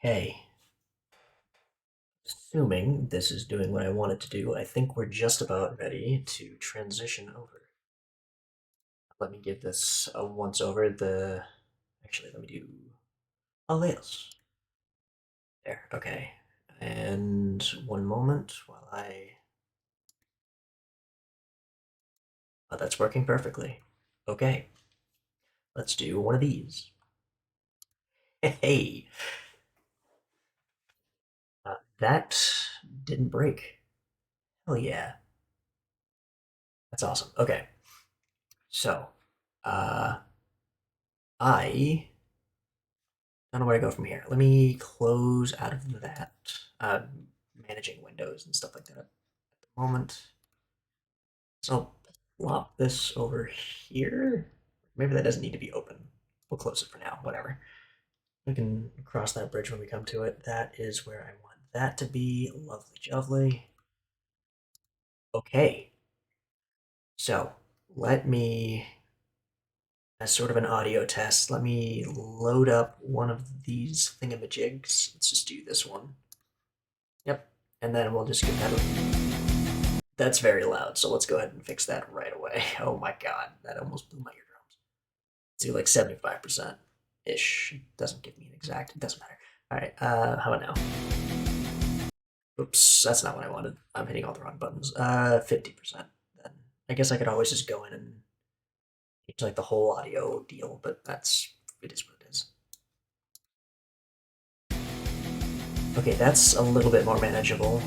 Okay, assuming this is doing what I want it to do, I think we're just about ready to transition over. Let me give this a once over. Actually, let me do a this. There, okay. And one moment while I. Oh, that's working perfectly. Okay, let's do one of these. Hey, that didn't break. Hell yeah, that's awesome. Okay, so uh, I don't know where to go from here. Let me close out of that. Uh, Managing windows and stuff like that at the moment. So I'll plop this over here. Maybe that doesn't need to be open. We'll close it for now, whatever. We can cross that bridge when we come to it. That is where I want that to be. Lovely jubbly. Okay, so let me, as sort of an audio test, let me load up one of these thingamajigs. Let's just do this one. Yep, and then we'll just get that. That's very loud, so let's go ahead and fix that right away. Oh my god, that almost blew my eardrums. Let's do like 75% ish. It doesn't give me an exact, it doesn't matter. Alright, how about now? Oops, that's not what I wanted. I'm hitting all the wrong buttons. 50%. Then I guess I could always just go in and change like the whole audio deal, but it is what it is. Okay, that's a little bit more manageable.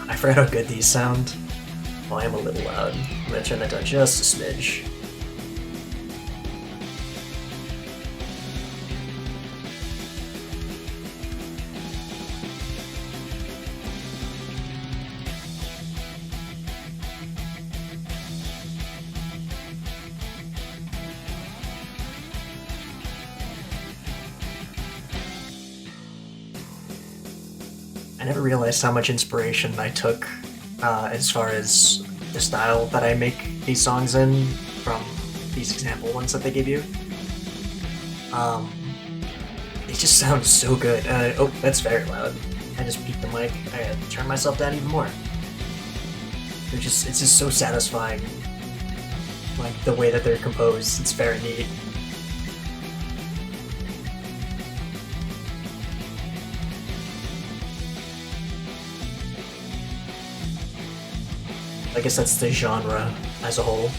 I forgot how good these sound. Oh, I am a little loud. I'm gonna turn that down just a smidge. I never realized how much inspiration I took as far as the style that I make these songs in from these example ones that they give you. Um, they just sound so good. Oh, that's very loud. I just beat the mic. I had to turn myself down even more. It's just so satisfying. Like the way that they're composed, it's very neat. I guess that's the genre as a whole.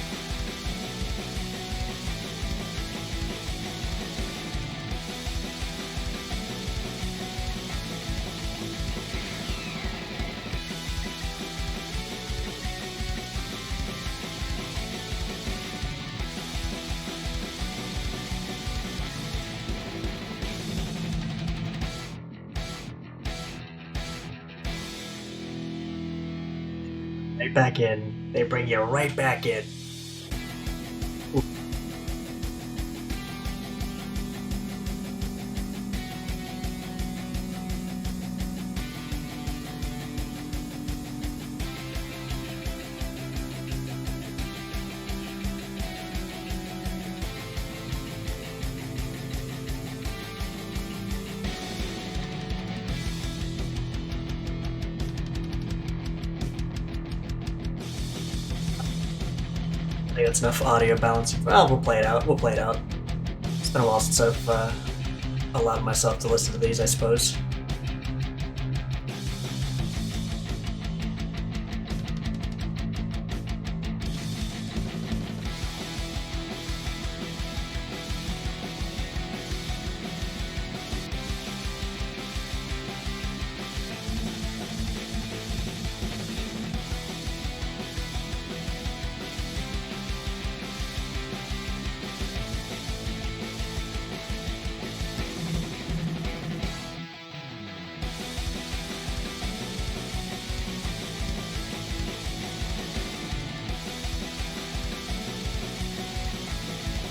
Right back in. They bring you right back in. I think that's enough audio balancing. Well, we'll play it out. We'll play it out. It's been a while since I've allowed myself to listen to these, I suppose.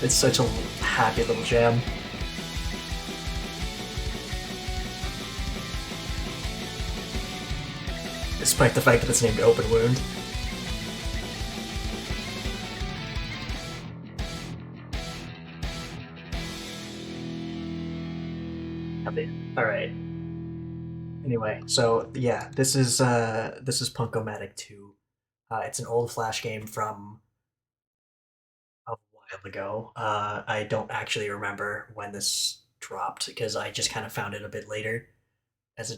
It's such a happy little jam. despite the fact that it's named Open Wound. All right. Anyway, so yeah, this is Punk-O-Matic 2. It's an old Flash game from a while ago. I don't actually remember when this dropped because I just kind of found it a bit later as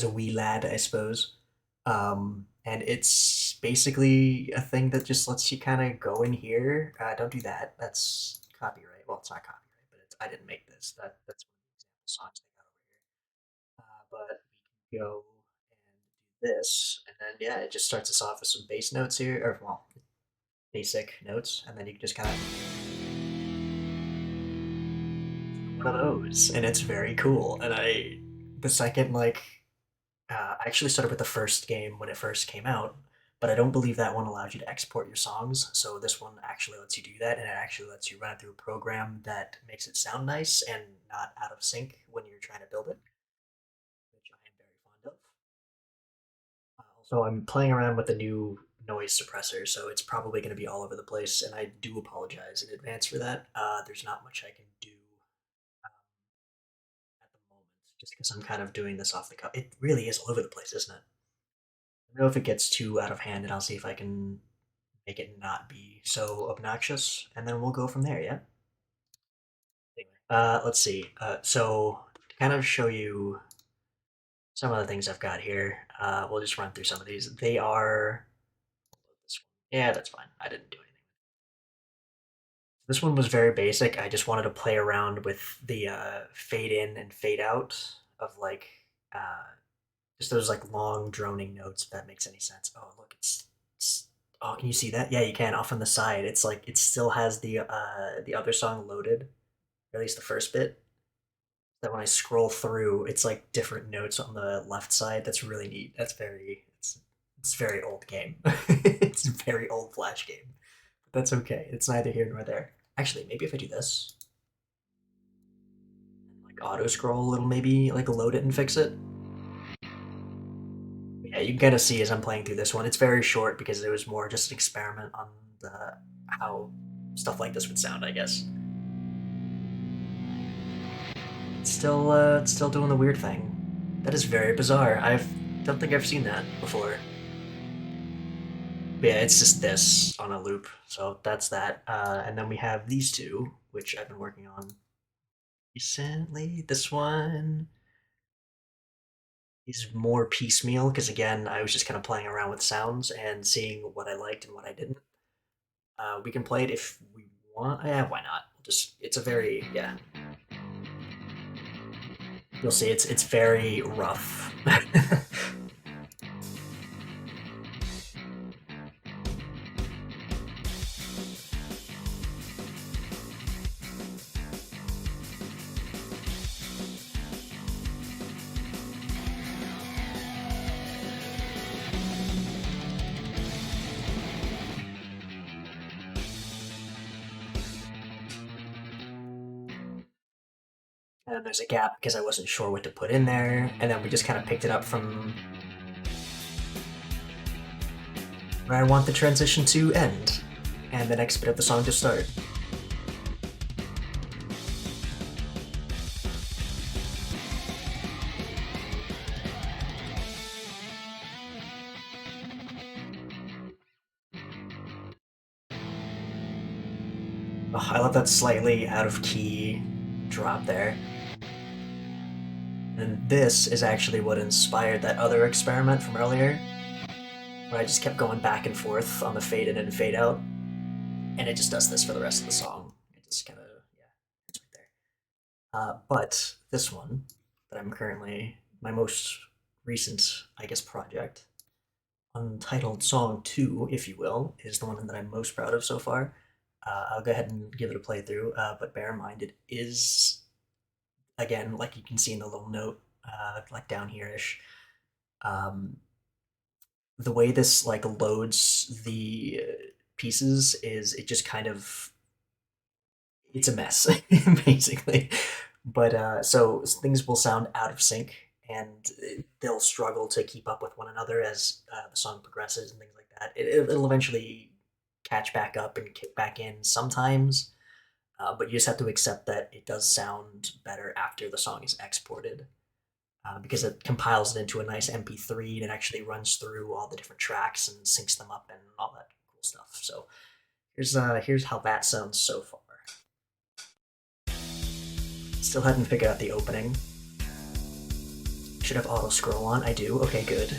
a wee lad, I suppose. And it's basically a thing that just lets you kind of go in here. Don't do that. That's copyright. Well, it's not copyright, but I didn't make this. That's one of the example songs they got over here. But we can go and do this, and then yeah, it just starts us off with some bass notes here, or well, basic notes, and then you can just kind of one of those, and it's very cool. And the second I actually started with the first game when it first came out, but I don't believe that one allowed you to export your songs. So this one actually lets you do that, and it actually lets you run it through a program that makes it sound nice and not out of sync when you're trying to build it, which I am very fond of. Also, I'm playing around with the new noise suppressor, so it's probably going to be all over the place, and I do apologize in advance for that. There's not much I can do um, at the moment, just because I'm kind of doing this off the cuff. It really is all over the place, isn't it? I don't know if it gets too out of hand, and I'll see if I can make it not be so obnoxious, and then we'll go from there. Yeah. Anyway, let's see. So to kind of show you some of the things I've got here, we'll just run through some of these. They are this one. Yeah, that's fine. I didn't do anything. This one was very basic. I just wanted to play around with the fade in and fade out of uh, just those like long droning notes. If that makes any sense. Oh, look, it's oh, can you see that? Yeah, you can. Off on the side, it's like it still has the other song loaded, or at least the first bit. That when I scroll through, it's like different notes on the left side. That's really neat. It's very old game. It's a very old Flash game. But that's okay. It's neither here nor there. Actually, maybe if I do this and like auto scroll, it'll maybe like load it and fix it. But yeah, you can kind of see as I'm playing through this one. It's very short because it was more just an experiment on the how stuff like this would sound, I guess. It's still doing the weird thing. That is very bizarre. I don't think I've seen that before. But yeah, it's just this on a loop. So that's that. And then we have these two, which I've been working on recently. This one is more piecemeal because again, I was just kind of playing around with sounds and seeing what I liked and what I didn't. We can play it if we want. Yeah, why not? Just it's a very yeah. You'll see it's very rough. And then there's a gap because I wasn't sure what to put in there, and then we just kind of picked it up from where I want the transition to end, and the next bit of the song to start. Oh, I love that slightly out of key drop there. And this is actually what inspired that other experiment from earlier, where I just kept going back and forth on the fade in and fade out, and it just does this for the rest of the song. It just kind of, yeah, it's right there. But this one that I'm currently, my most recent, I guess, project, Untitled Song 2, if you will, is the one that I'm most proud of so far. I'll go ahead and give it a playthrough, but bear in mind it is, again, like you can see in the little note, like down here ish. Um, the way this like loads the pieces is it just kind of it's a mess basically. But so things will sound out of sync, and they'll struggle to keep up with one another as the song progresses and things like that. It'll eventually catch back up and kick back in sometimes, but you just have to accept that it does sound better after the song is exported. Because it compiles it into a nice MP3 and it actually runs through all the different tracks and syncs them up and all that cool stuff. So here's how that sounds so far. Still hadn't figured out the opening. Should have auto scroll on. I do. Okay, good.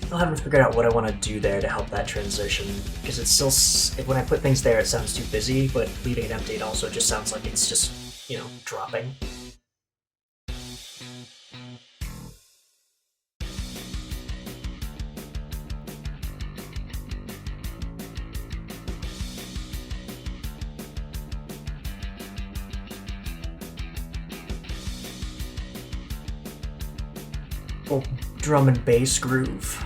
Still haven't figured out what I want to do there to help that transition, because it's still, when I put things there it sounds too busy, but leaving it empty it also just sounds like it's just, dropping. Full drum and bass groove.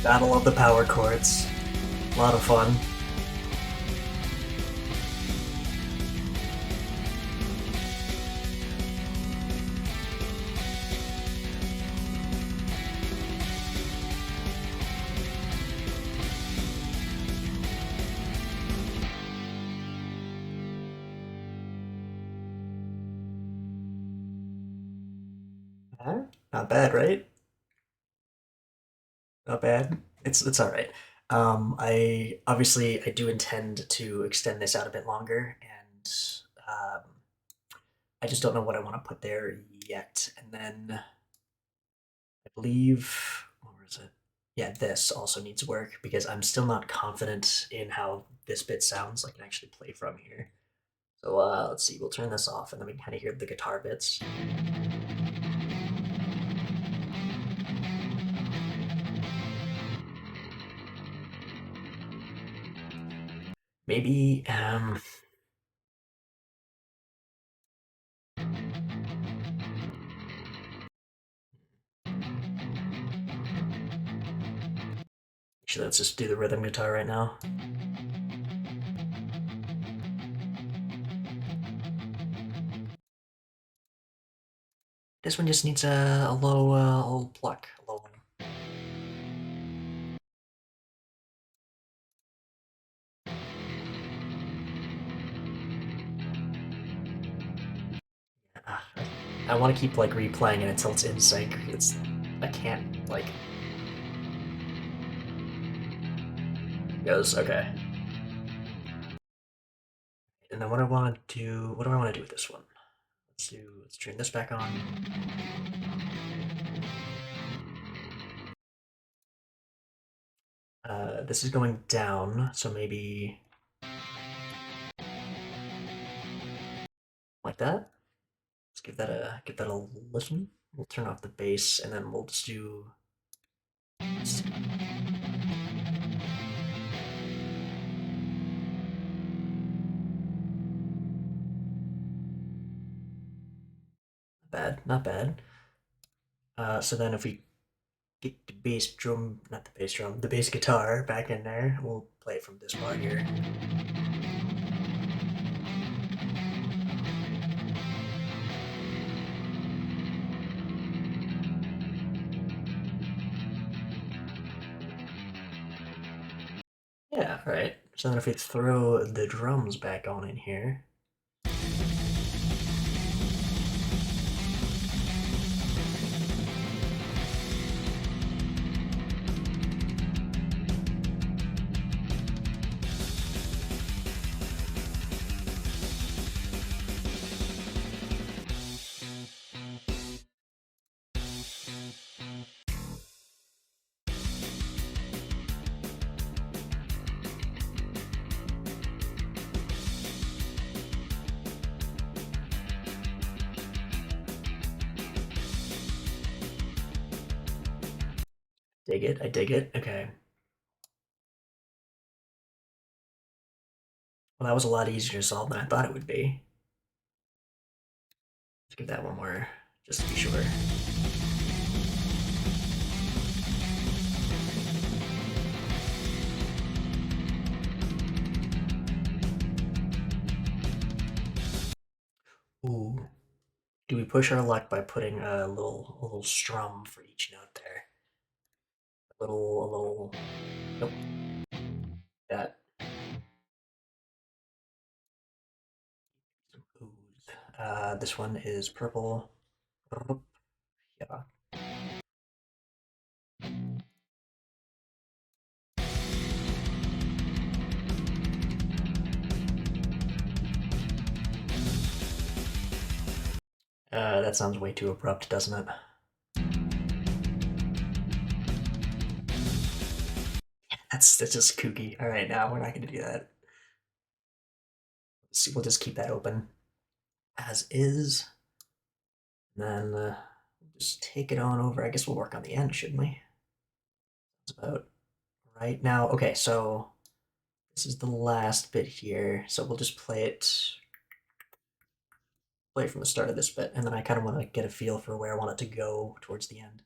Battle of the Power Chords. A lot of fun. Not bad, right? Not bad. It's all right. I do intend to extend this out a bit longer, and um, I just don't know what I want to put there yet. And then I believe, where is it? Yeah, this also needs work because I'm still not confident in how this bit sounds. I can actually play from here. So let's see. We'll turn this off, and then we can kind of hear the guitar bits. Maybe actually, let's just do the rhythm guitar right now. This one just needs a low pluck, a low one. I want to keep like replaying it until it's in sync. I can't like. It goes okay. And then what I want to do? What do I want to do with this one? Let's turn this back on. This is going down, so maybe like that. Let's give that a listen. We'll turn off the bass, and then we'll just do. Bad, not bad. So then if we get the bass drum, not the bass drum, the bass guitar back in there. We'll play it from this part here. Yeah, right. So then if we throw the drums back on in here. Dig it, I dig it. Okay. Well, that was a lot easier to solve than I thought it would be. Let's give that one more, just to be sure. Ooh. Do we push our luck by putting a little strum for each note there? A little, nope, that. Some ooze. This one is purple. Yeah. That sounds way too abrupt, doesn't it? That's just kooky. All right, now we're not going to do that. Let's see, we'll just keep that open as is. And then just take it on over. I guess we'll work on the end, shouldn't we? That's about right now. Okay, so this is the last bit here. So we'll just play from the start of this bit, and then I kind of want to get a feel for where I want it to go towards the end.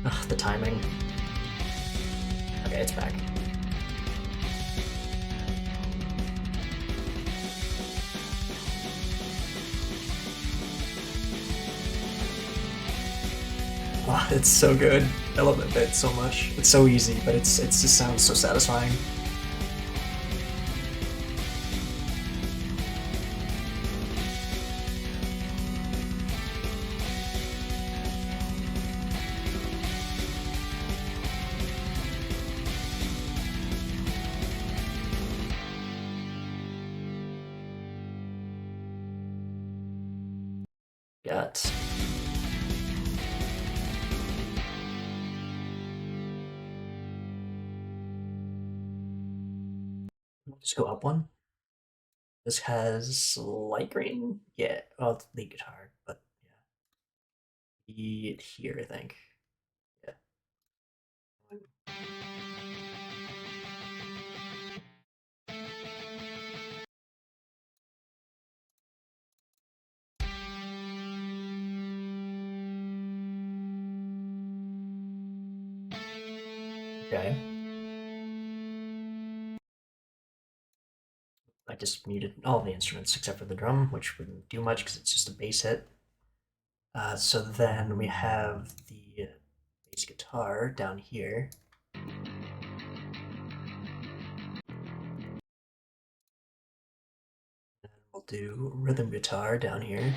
Ugh, the timing. Okay, it's back. Oh, it's so good. I love that bit so much. It's so easy, but it just sounds so satisfying. Got. Just go up one. This has light green. Yeah, well, it's lead guitar, but yeah, here I think. Yeah. Okay. I just muted all the instruments except for the drum, which wouldn't do much because it's just a bass hit. So then we have the bass guitar down here. And we'll do rhythm guitar down here.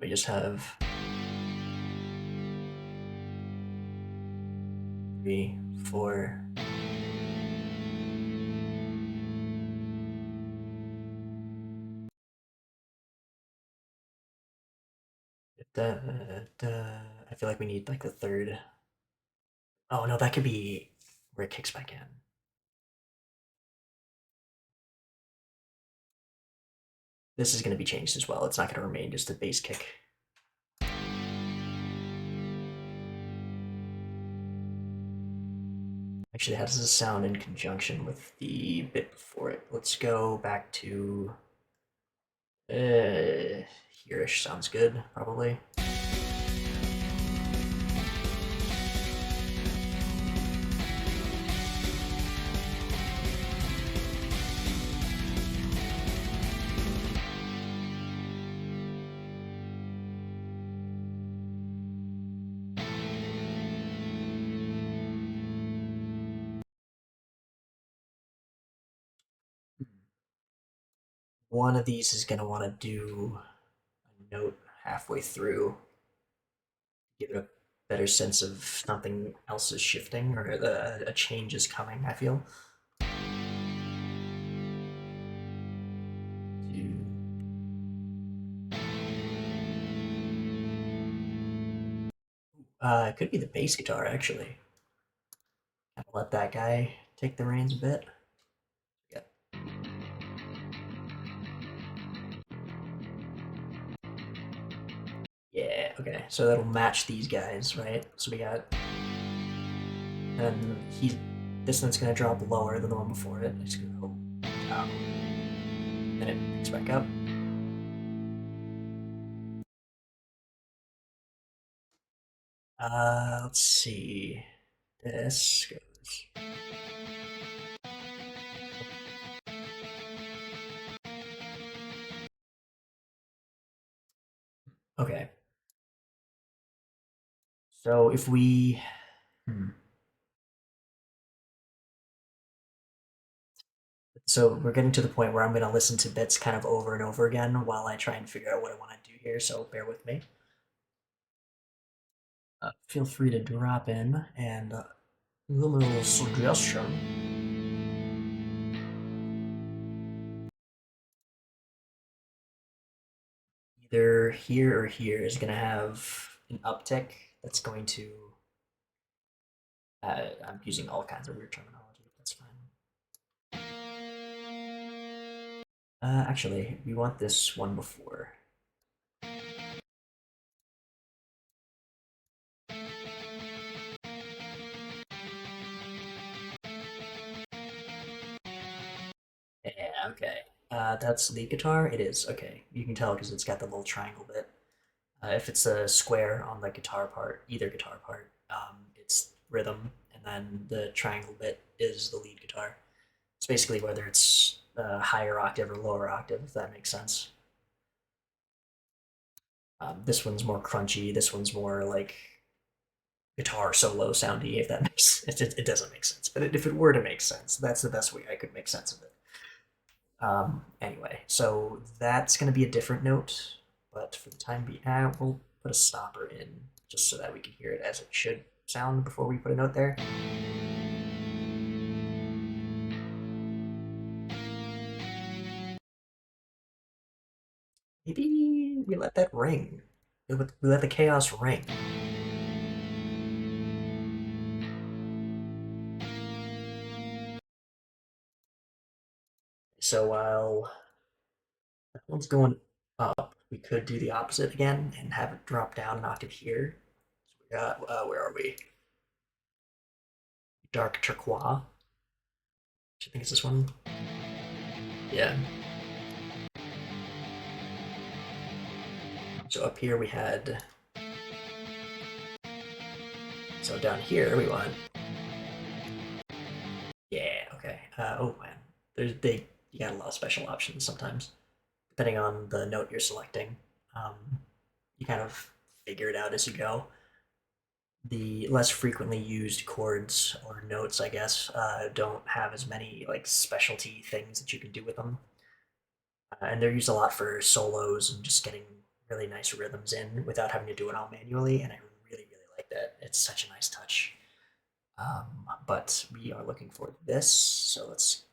We just have 3, 4. I feel like we need like the third. Oh no, that could be where it kicks back in. This is going to be changed as well. It's not going to remain just a bass kick. Actually, how does this sound in conjunction with the bit before it? Let's go back to here-ish sounds good, probably. One of these is going to want to do a note halfway through, give it a better sense of something else is shifting or a change is coming, I feel. It could be the bass guitar, actually. Kind of let that guy take the reins a bit. Yeah. Yeah, okay. So that'll match these guys, right? So we got, and this one's gonna drop lower than the one before it. It's gonna go down. Then it picks back up. Let's see. This goes. Okay. So if we, so we're getting to the point where I'm going to listen to bits kind of over and over again while I try and figure out what I want to do here. So bear with me. Feel free to drop in and give a little suggestion. Either here or here is going to have an uptick that's going to. I'm using all kinds of weird terminology. That's fine. Actually, we want this one before. Yeah, okay. That's lead guitar? It is, okay. You can tell because it's got the little triangle bit. If it's a square on the guitar part, either guitar part, it's rhythm, and then the triangle bit is the lead guitar. It's basically whether it's higher octave or lower octave, if that makes sense. This one's more crunchy. This one's more like guitar solo soundy. If that makes it doesn't make sense, but if it were to make sense, that's the best way I could make sense of it. Anyway, so that's going to be a different note, but for the time being, we'll put a stopper in just so that we can hear it as it should sound before we put a note there. Maybe we let that ring. We let the chaos ring. So while that one's going up, we could do the opposite again and have it drop down an octave here. So we got, where are we? Dark turquoise. Do you think it's this one? Yeah. So up here we had. So down here we want. Yeah. Okay. Oh man, you got a lot of special options sometimes, depending on the note you're selecting. Um, you kind of figure it out as you go. The less frequently used chords or notes, I guess, don't have as many like specialty things that you can do with them, and they're used a lot for solos and just getting really nice rhythms in without having to do it all manually. And I really, really like that. It's such a nice touch. But we are looking for this, so let's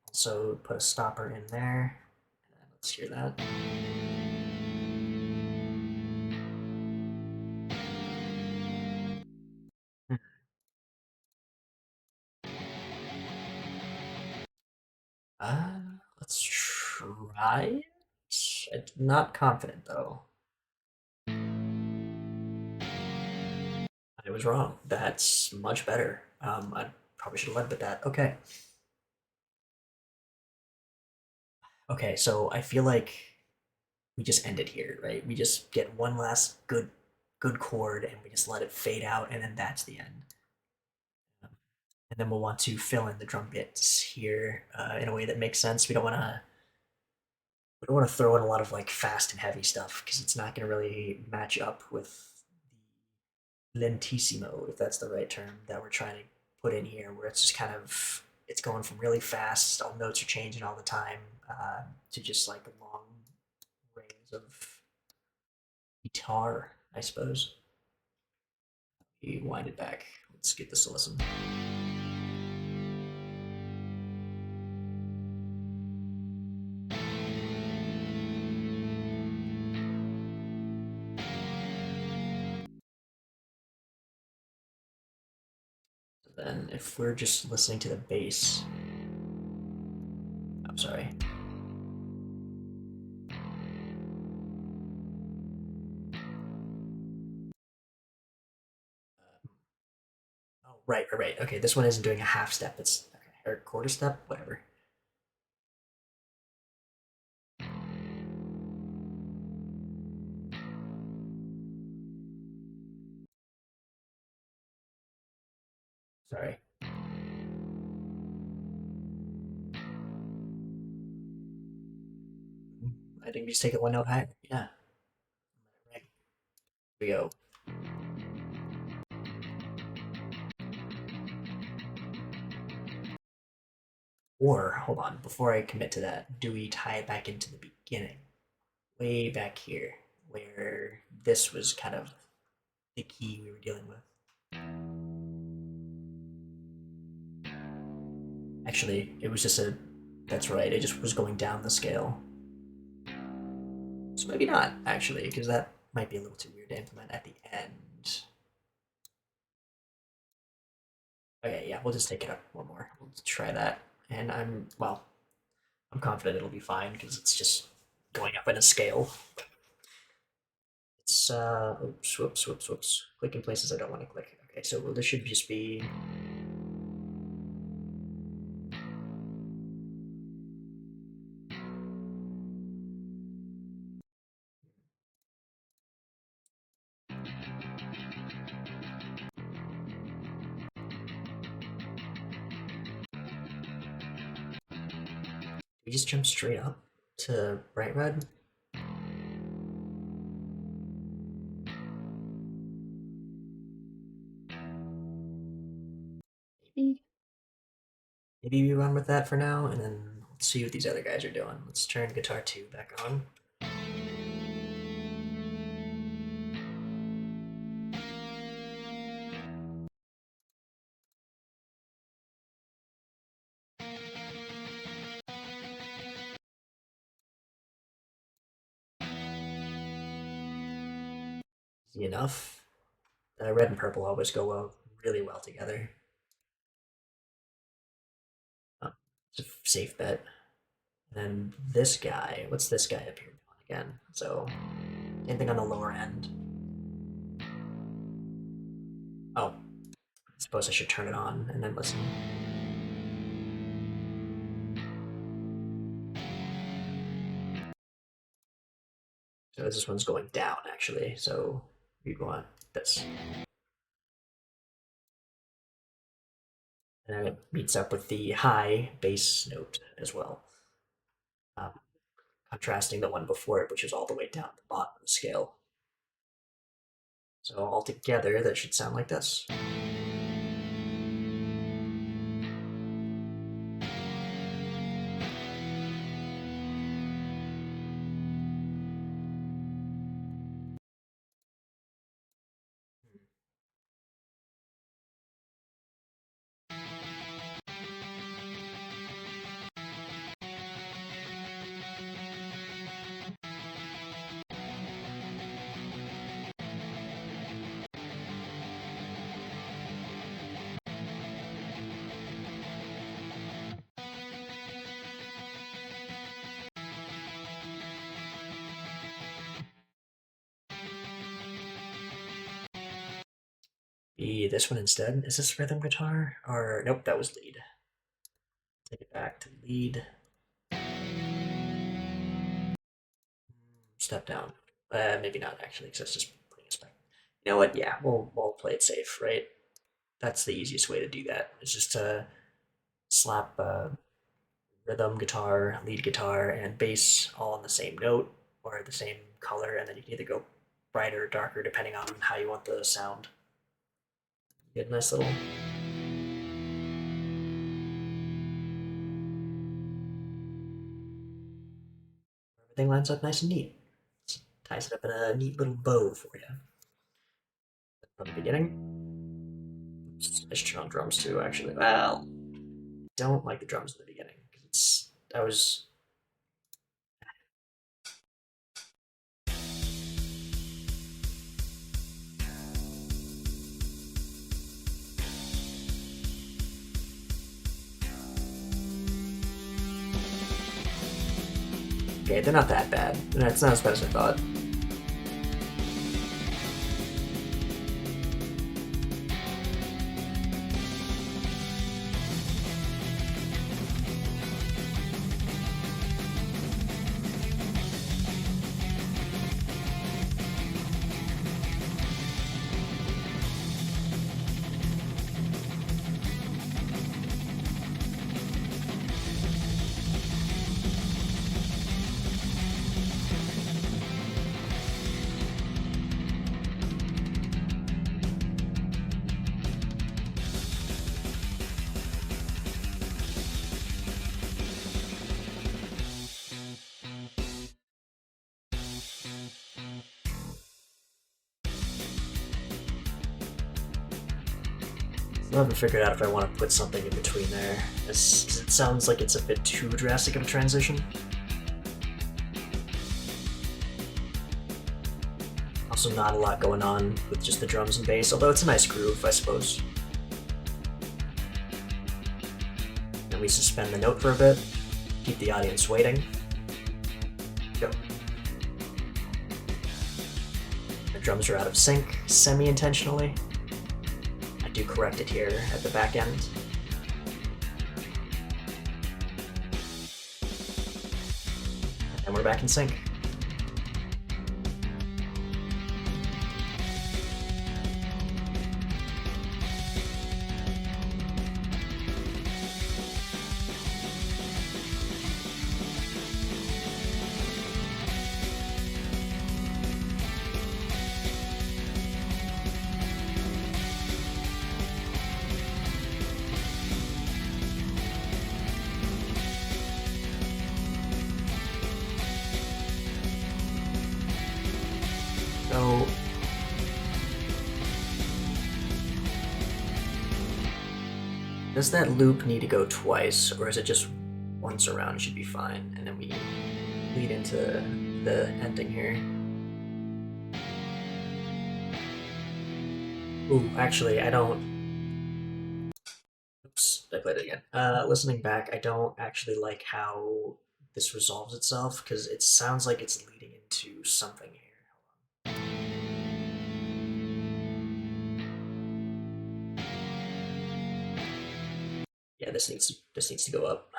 also put a stopper in there. And let's hear that. Uh, let's try it. I'm not confident though. I was wrong. That's much better. I'm Probably should have led with that. Okay. Okay, so I feel like we just end it here, right? We just get one last good chord and we just let it fade out, and then that's the end. And then we'll want to fill in the drum bits here in a way that makes sense. We don't want to throw in a lot of like fast and heavy stuff because it's not going to really match up with the lentissimo, if that's the right term that we're trying to put in here, where it's just kind of it's going from really fast, all notes are changing all the time, to just like long reigns of guitar, I suppose. You wind it back. Let's get this a listen. Then, if we're just listening to the bass, I'm sorry. Oh, right. Okay, this one isn't doing a half step. It's okay, or quarter step, whatever. Sorry. I think we just take it one note higher. Yeah. Right. Here we go. Or hold on, before I commit to that, do we tie it back into the beginning, way back here, where this was kind of the key we were dealing with? Actually, it was just a. That's right. It just was going down the scale. So maybe not actually, because that might be a little too weird to implement at the end. Okay, yeah, we'll just take it up one more. We'll try that, and I'm confident it'll be fine because it's just going up in a scale. It's oops, whoops. Click in places I don't want to click. Okay, so this should just be. We just jump straight up to bright red. Maybe we run with that for now, and then let's see what these other guys are doing. Let's turn guitar 2 back on. Easy enough. Red and purple always go really well together. Oh, it's a safe bet. And then this guy, what's this guy up here doing again? So, same thing on the lower end. Oh, I suppose I should turn it on and then listen. So this one's going down actually. So we'd want this. And then it meets up with the high bass note as well, um, contrasting the one before it, which is all the way down the bottom of the scale. So altogether, that should sound like this. be this one instead. Is this rhythm guitar? Or nope, that was lead. Take it back to lead. Step down. Maybe not actually, because that's just putting us back. You know what? Yeah, we'll play it safe, right? That's the easiest way to do that. It's just to slap rhythm guitar, lead guitar, and bass all on the same note or the same color, and then you can either go brighter or darker depending on how you want the sound. Get a nice little. Everything lines up nice and neat. Ties it up in a neat little bow for you. From the beginning. I should turn on drums too, actually. Well, don't like the drums in the beginning because it's I was okay. They're not that bad. It's not as bad as I thought. I haven't figured out if I want to put something in between there. It sounds like it's a bit too drastic of a transition. Also, not a lot going on with just the drums and bass, although it's a nice groove, I suppose. And we suspend the note for a bit, keep the audience waiting. Go. The drums are out of sync, semi-intentionally. I do correct it here at the back end. And we're back in sync. So does that loop need to go twice, or is it just once around should be fine, and then we lead into the ending here? Ooh, actually, I don't. Oops, I played it again. Listening back, I don't actually like how this resolves itself because it sounds like it's leading into something here. Yeah, this needs to go up.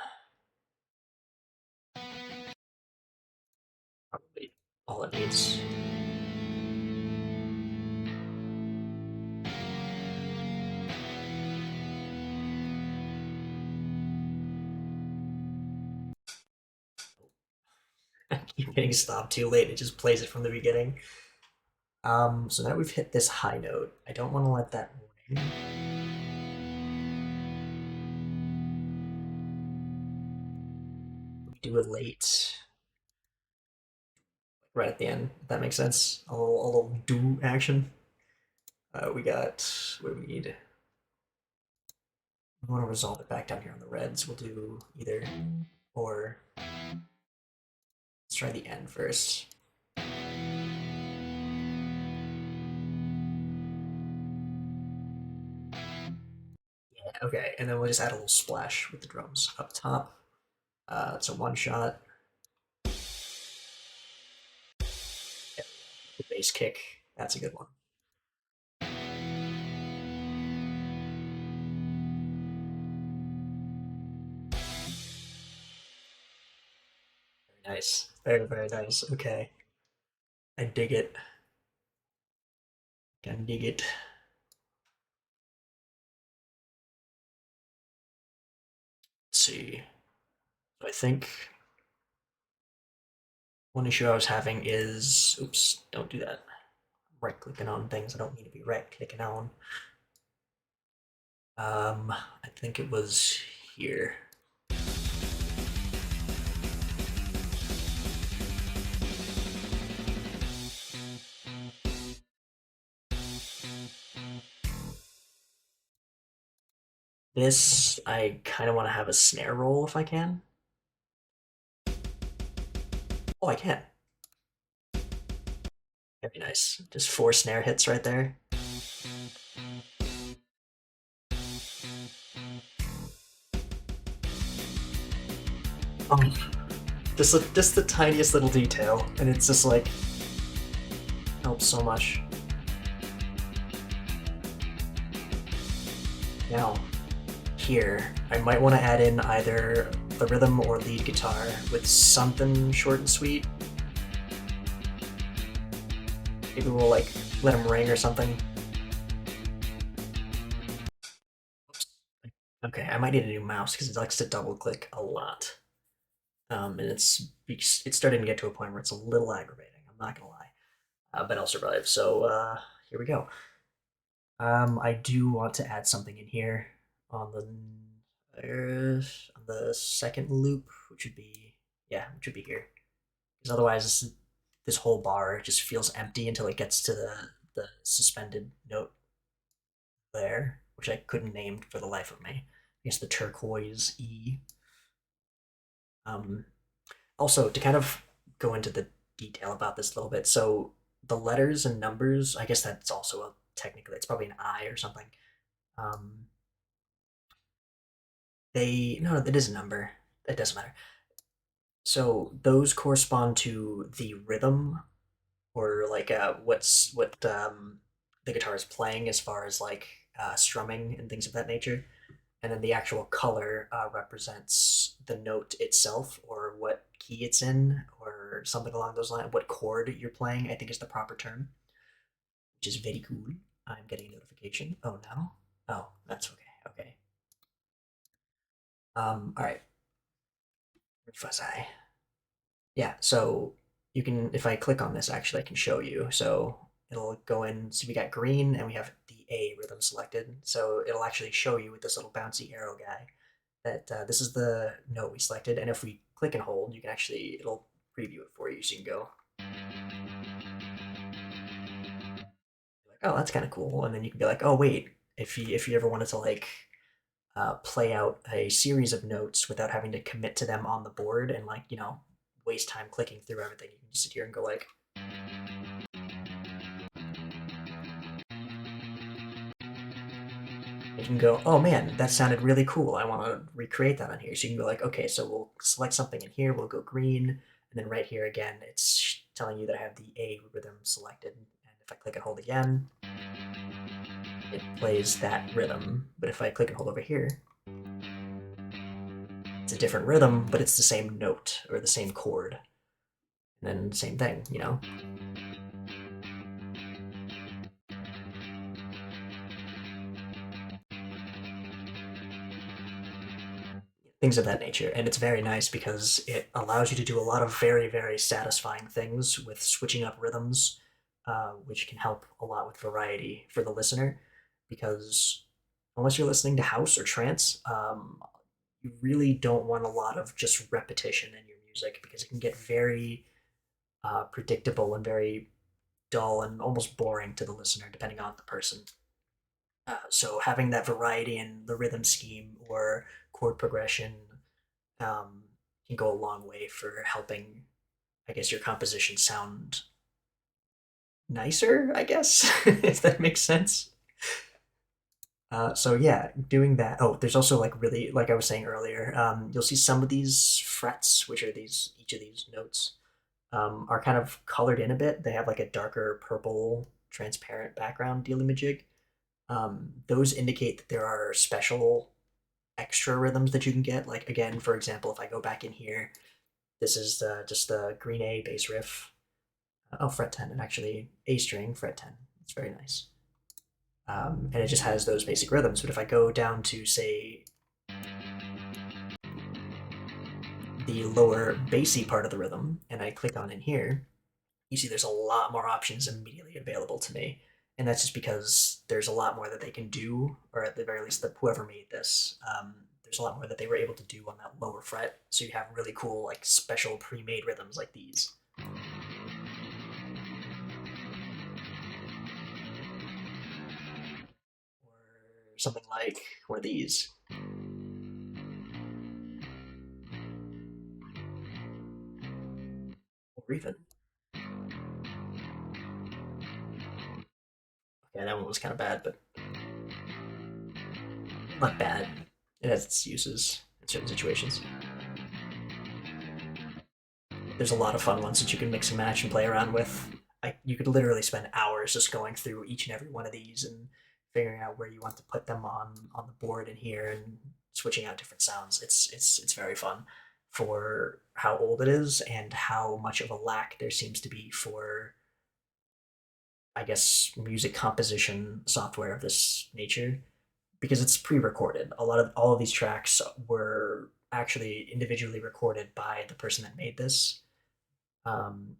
Probably all it needs. I keep getting stopped too late. It just plays it from the beginning. So now we've hit this high note. I don't want to let that ring. We do it late, right at the end. If that makes sense. A little do action. We got what do we need? We want to resolve it back down here on the reds. We'll do either or. Let's try the end first. Yeah, okay, and then we'll just add a little splash with the drums up top. It's a one shot. The bass kick. That's a good one. nice. Very, very nice. Okay. I dig it. Can dig it. Let's see. I think one issue I was having is, oops, don't do that. Right clicking on things I don't need to be right clicking on. I think it was here. This, I kind of want to have a snare roll if I can. Oh, I can. That'd be nice. Just four snare hits right there. Um, just the tiniest little detail, and it's just like helps so much. Now, here, I might want to add in either the rhythm or lead guitar with something short and sweet. Maybe we'll like let him ring or something. Oops. Okay, I might need a new mouse because it likes to double click a lot. And it's starting to get to a point where it's a little aggravating. I'm not gonna lie, but I'll survive. So here we go. I do want to add something in here on the second loop, which would be yeah, which would be here. Because otherwise, this whole bar just feels empty until it gets to the suspended note there, which I couldn't name for the life of me. I guess the turquoise E. Um, Also, to kind of go into the detail about this a little bit, so the letters and numbers, I guess that's also a technically, it's probably an I or something. Um, no, it is a number. It doesn't matter. So those correspond to the rhythm or like what the guitar is playing as far as like strumming and things of that nature. And then the actual color represents the note itself or what key it's in or something along those lines. What chord you're playing, I think is the proper term, which is very cool. I'm getting a notification. Oh no. Oh, that's okay. Okay. All right. Where was I? Yeah. So you can, if I click on this, actually, I can show you. So it'll go in. So we got green and we have the A rhythm selected. So it'll actually show you with this little bouncy arrow guy that this is the note we selected. And if we click and hold, you can actually, it'll preview it for you. So you can go, like, oh, that's kind of cool. And then you can be like, oh, wait, if you ever wanted to like play out a series of notes without having to commit to them on the board and like, waste time clicking through everything, you can just sit here and go like, you can go, oh man, that sounded really cool. I want to recreate that on here. So you can go like, okay, so we'll select something in here. We'll go green. And then right here again, it's telling you that I have the A rhythm selected. And if I click and hold again, it plays that rhythm. But if I click and hold over here, it's a different rhythm, but it's the same note or the same chord. And then same thing. Things of that nature. And it's very nice because it allows you to do a lot of very, very satisfying things with switching up rhythms, which can help a lot with variety for the listener. Because unless you're listening to house or trance, you really don't want a lot of just repetition in your music because it can get very predictable and very dull and almost boring to the listener, depending on the person. So having that variety in the rhythm scheme or chord progression um, can go a long way for helping, I guess, your composition sound nicer, I guess, if that makes sense. So yeah, doing that. Oh, there's also like really, like I was saying earlier, you'll see some of these frets, which are each of these notes, are kind of colored in a bit. They have like a darker purple transparent background dealy-majig. Those indicate that there are special extra rhythms that you can get. Like again, for example, if I go back in here This is just the green A bass riff. Oh, fret 10, and actually A string, fret 10. It's very nice. And it just has those basic rhythms. But if I go down to, say, the lower bassy part of the rhythm, and I click on in here, you see there's a lot more options immediately available to me. And that's just because there's a lot more that they can do, or at the very least, whoever made this, there's a lot more that they were able to do on that lower fret. So you have really cool, like special pre-made rhythms like these, or something like one of these, or even yeah, that one was kind of bad, but not bad. It has its uses in certain situations. There's a lot of fun ones that you can mix and match and play around with. You could literally spend hours just going through each and every one of these and figuring out where you want to put them on the board in here and switching out different sounds. It's very fun for how old it is and how much of a lack there seems to be for, I guess, music composition software of this nature, because it's pre-recorded. A lot of all of these tracks were actually individually recorded by the person that made this, and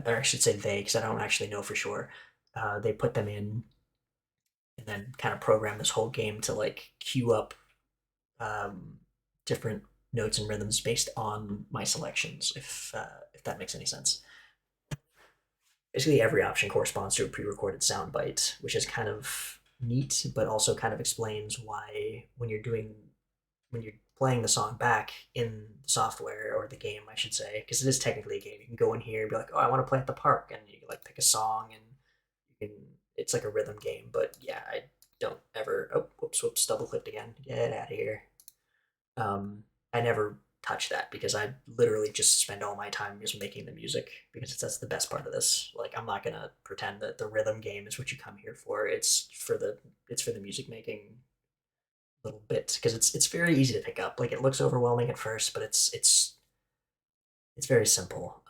or I should say they, because I don't actually know for sure. They put them in and then kind of program this whole game to like queue up um, different notes and rhythms based on my selections, if that makes any sense. Basically, every option corresponds to a pre-recorded soundbite, which is kind of neat, but also kind of explains why when you're playing the song back in the software or the game, I should say, because it is technically a game. You can go in here and be like, "Oh, I want to play at the park," and you can like pick a song, and you can. It's like a rhythm game, but yeah, I don't ever. Oh, whoops, double clicked again. Get out of here. I never touch that because I literally just spend all my time just making the music because that's the best part of this. Like I'm not gonna pretend that the rhythm game is what you come here for. It's for the music making little bits because it's very easy to pick up. Like it looks overwhelming at first, but it's very simple.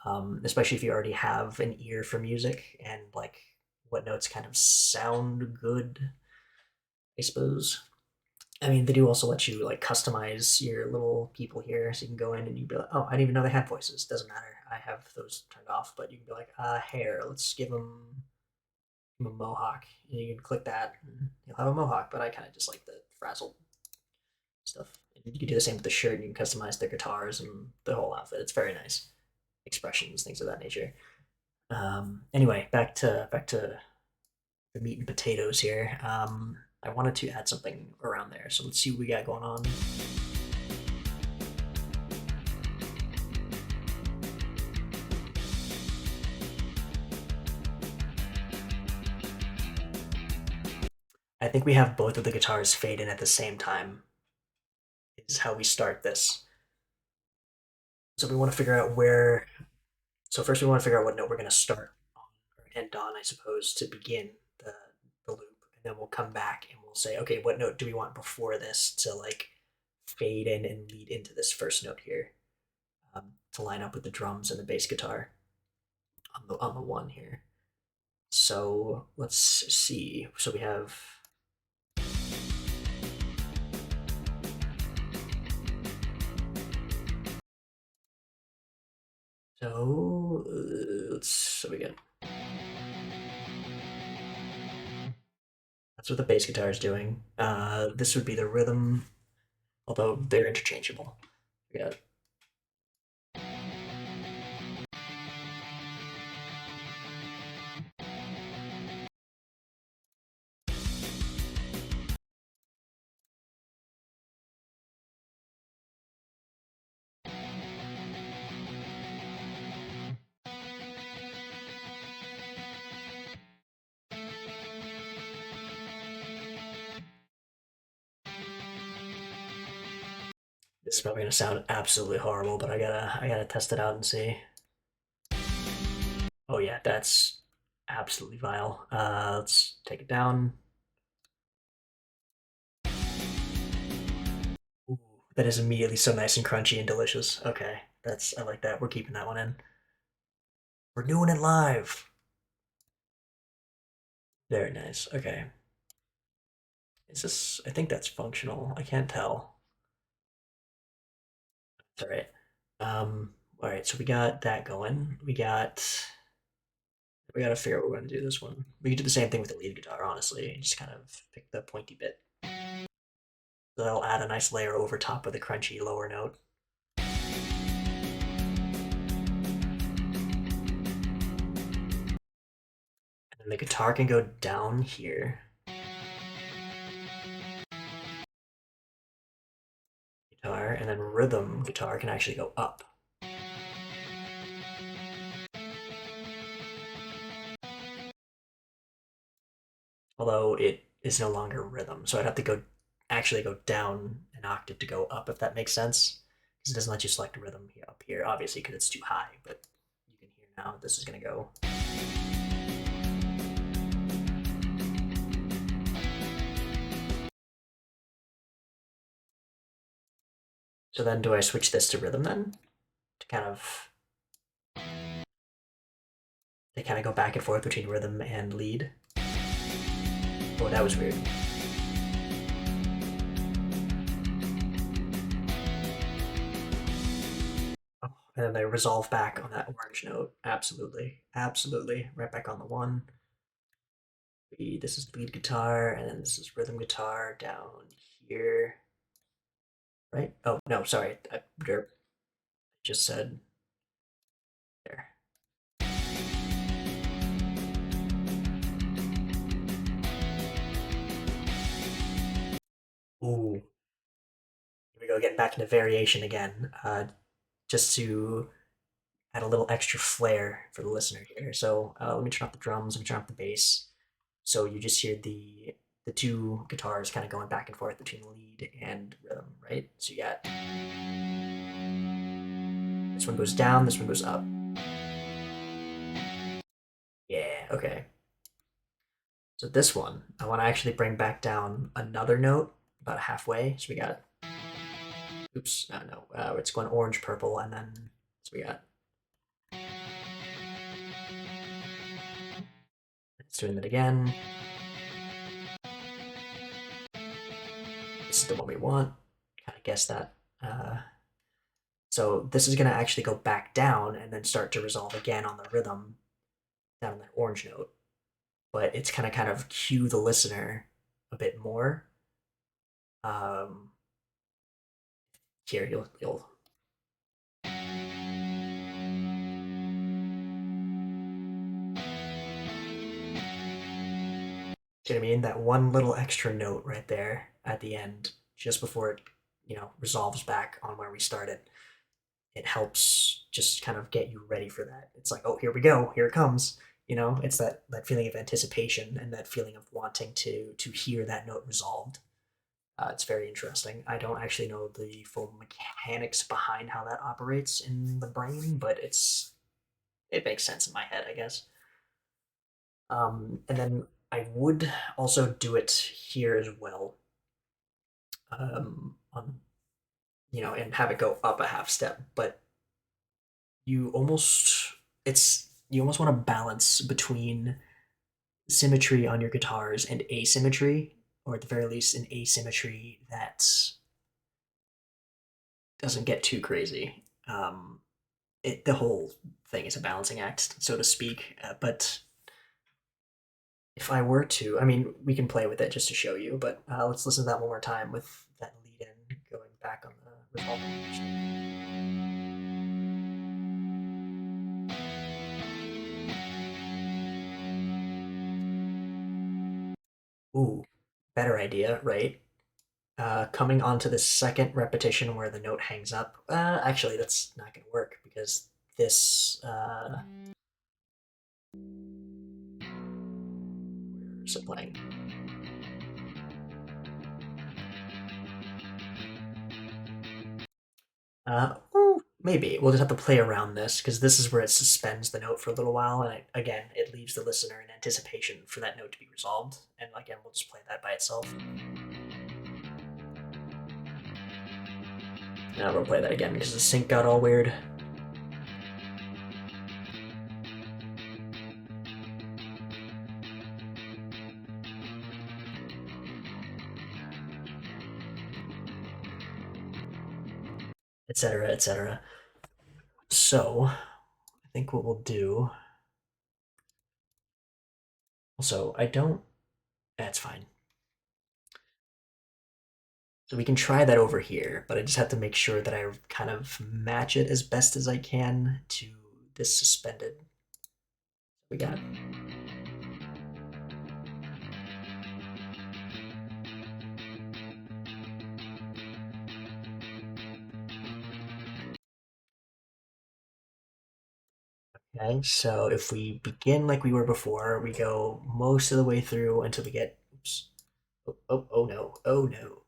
Especially if you already have an ear for music and like what notes kind of sound good, I suppose. I mean, they do also let you like customize your little people here, so you can go in and you be like, "Oh, I didn't even know they had voices." Doesn't matter. I have those turned off, but you can be like, hair. Let's give him a mohawk," and you can click that, and you'll have a mohawk. But I kind of just like the frazzled stuff. And you can do the same with the shirt. And you can customize the guitars and the whole outfit. It's very nice. Expressions, things of that nature. Anyway, back to the meat and potatoes here. I wanted to add something around there, so let's see what we got going on. I think we have both of the guitars fade in at the same time. Is how we start this. So we want to figure out where. So first we want to figure out what note we're going to start on or end on, I suppose, to begin the loop, and then we'll come back and we'll say, okay, what note do we want before this to like fade in and lead into this first note here, to line up with the drums and the bass guitar on the one here. So let's see. So we have. So we get. That's what the bass guitar is doing. This would be the rhythm, although they're interchangeable. We got. This is probably gonna sound absolutely horrible, but I gotta test it out and see. Oh yeah, that's absolutely vile. Let's take it down. Ooh, That is immediately so nice and crunchy and delicious. Okay, I like that. We're keeping that one in. We're doing it live. Very nice. Okay. Is this? I think that's functional. I can't tell. It's all right. All right. So we got that going. We got to figure out what we're going to do this one. We could do the same thing with the lead guitar, honestly. Just kind of pick the pointy bit. That'll add a nice layer over top of the crunchy lower note. And the guitar can go down here. Guitar, and then rhythm guitar can actually go up. Although it is no longer rhythm, so I'd have to actually go down an octave to go up, if that makes sense. Because it doesn't let you select rhythm here up here, obviously, because it's too high. But you can hear now this is going to go. So then, do I switch this to rhythm then? To kind of go back and forth between rhythm and lead. Oh, that was weird. Oh, and then they resolve back on that orange note. Absolutely, absolutely. Right back on the one. This is lead guitar, and then this is rhythm guitar down here. Right? Oh no, sorry. I just said there. Ooh, here we go, getting back into variation again, just to add a little extra flair for the listener here. So let me turn up the drums, let me turn up the bass. So you just hear the two guitars kind of going back and forth between lead and rhythm, right? So you got this one goes down, this one goes up. Yeah, okay. So this one, I want to actually bring back down another note about halfway. So we got, oops, no, it's going orange, purple, and then so we got. It's doing it again. This is the one we want. Kind of guess that. So this is going to actually go back down and then start to resolve again on the rhythm down in that orange note. But it's kind of cue the listener a bit more. Um, Here, you'll. See what I mean? That one little extra note right there at the end, just before it, resolves back on where we started. It helps just kind of get you ready for that. It's like, oh, here we go, here it comes. It's that feeling of anticipation and that feeling of wanting to hear that note resolved. It's very interesting. I don't actually know the full mechanics behind how that operates in the brain, but it makes sense in my head, I guess. And then I would also do it here as well, on and have it go up a half step. But you almost you almost want to balance between symmetry on your guitars and asymmetry, or at the very least, an asymmetry that doesn't get too crazy. The whole thing is a balancing act, so to speak. But if I were to, I mean, we can play with it just to show you, but let's listen to that one more time with that lead in going back on the resolving. Ooh, better idea, right? Coming onto the second repetition where the note hangs up. Actually, that's not going to work because this. Where's it playing? Maybe we'll just have to play around this because this is where it suspends the note for a little while, and again, it leaves the listener in anticipation for that note to be resolved. And again, we'll just play that by itself. Now we'll play that again because the sync got all weird. Etc. etc. So I think what we'll do. Also, I don't. That's fine. So we can try that over here, but I just have to make sure that I kind of match it as best as I can to this suspended. We got. Okay, so if we begin like we were before, we go most of the way through until we get. Oops. Oh no. Oh no.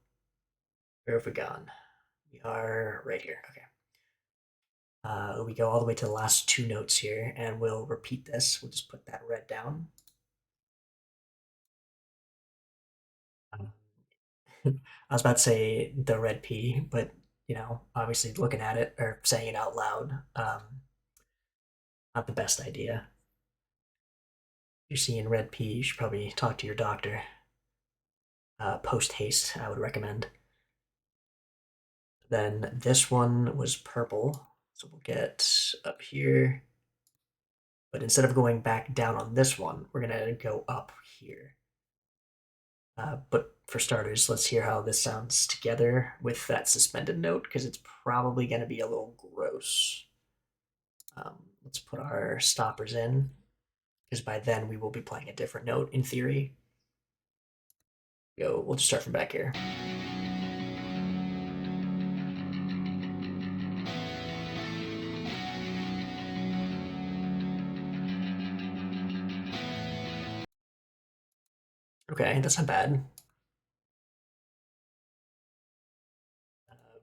Where have we gone? We are right here. Okay. We go all the way to the last two notes here, and we'll repeat this. We'll just put that red down. Um, I was about to say the red P, but obviously looking at it or saying it out loud, not the best idea. If you're seeing red P, you should probably talk to your doctor. Post haste, I would recommend. Then this one was purple, so we'll get up here. But instead of going back down on this one, we're gonna go up here. But for starters, let's hear how this sounds together with that suspended note, because it's probably going to be a little gross. Let's put our stoppers in, because by then we will be playing a different note in theory. We'll just start from back here. Okay, that's not bad.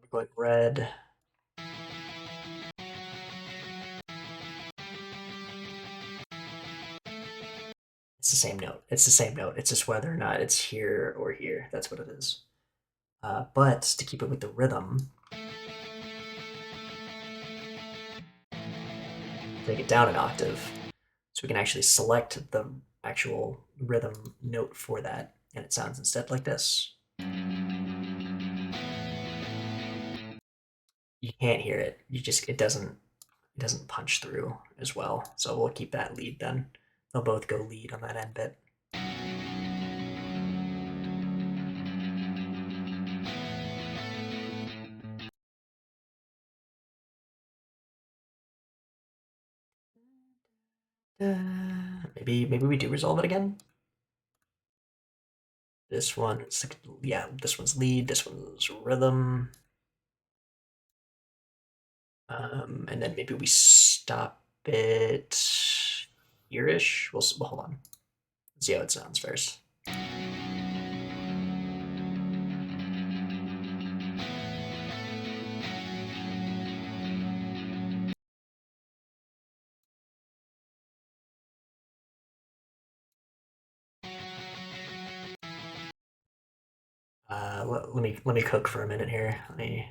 We're going red. It's the same note. It's the same note. It's just whether or not it's here or here. That's what it is. But to keep it with the rhythm, take it down an octave. So we can actually select the actual rhythm note for that, and it sounds instead like this. You can't hear it. It doesn't punch through as well. So we'll keep that lead then. They'll both go lead on that end bit. Maybe we do resolve it again. This one, yeah, this one's lead. This one's rhythm. And then maybe we stop it here-ish. Well, hold on. Let's see how it sounds first. Let me cook for a minute here. Let me.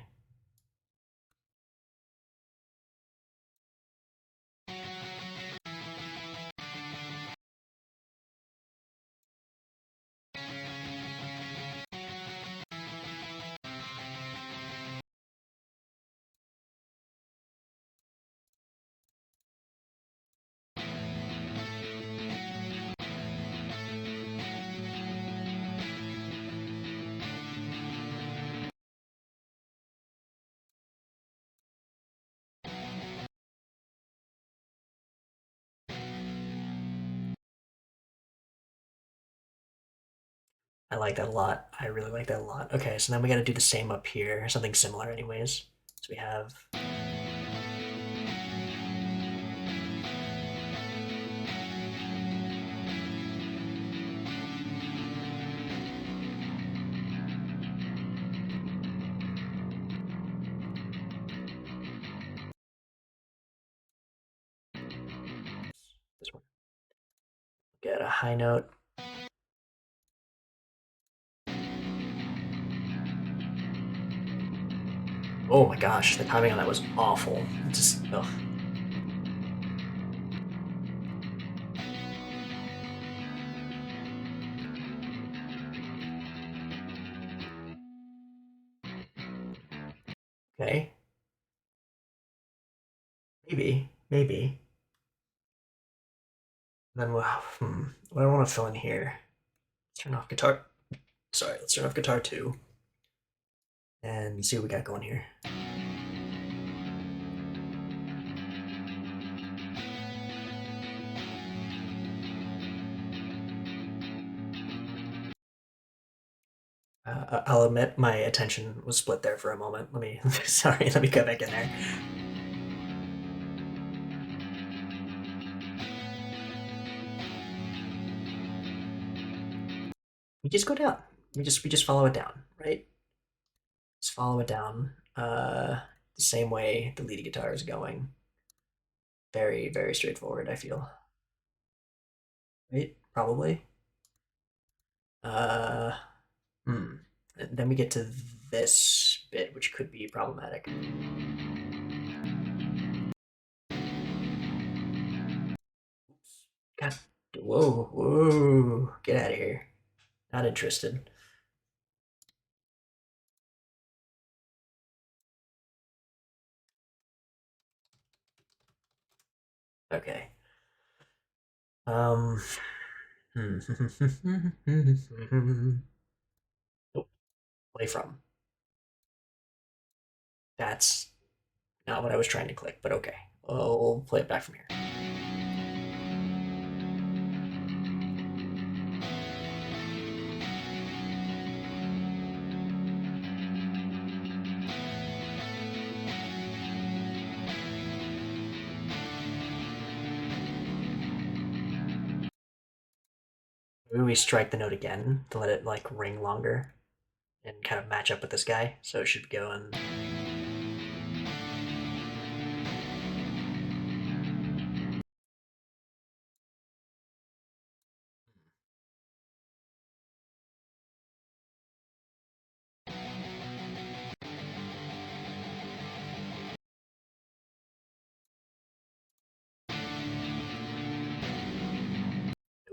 I like that a lot. I really like that a lot. Okay, so then we got to do the same up here, something similar, anyways. So we have. This one. Get a high note. Oh my gosh, the timing on that was awful. Just, ugh. Okay, maybe. Then what do I want to fill in here? Let's turn off guitar. Sorry, let's turn off guitar 2 and see what we got going here. I'll admit my attention was split there for a moment. Let me, sorry, let me go back in there. We just go down. We just follow it down, right? Just follow it down. The same way the lead guitar is going. Very, very straightforward, I feel. Right? Probably. Uh, hmm. And then we get to this bit, which could be problematic. God, whoa, get out of here. Not interested. Okay. Um. Oh, play from. That's not what I was trying to click, but okay. We'll play it back from here. Maybe we strike the note again to let it like ring longer and kind of match up with this guy. So it should go in.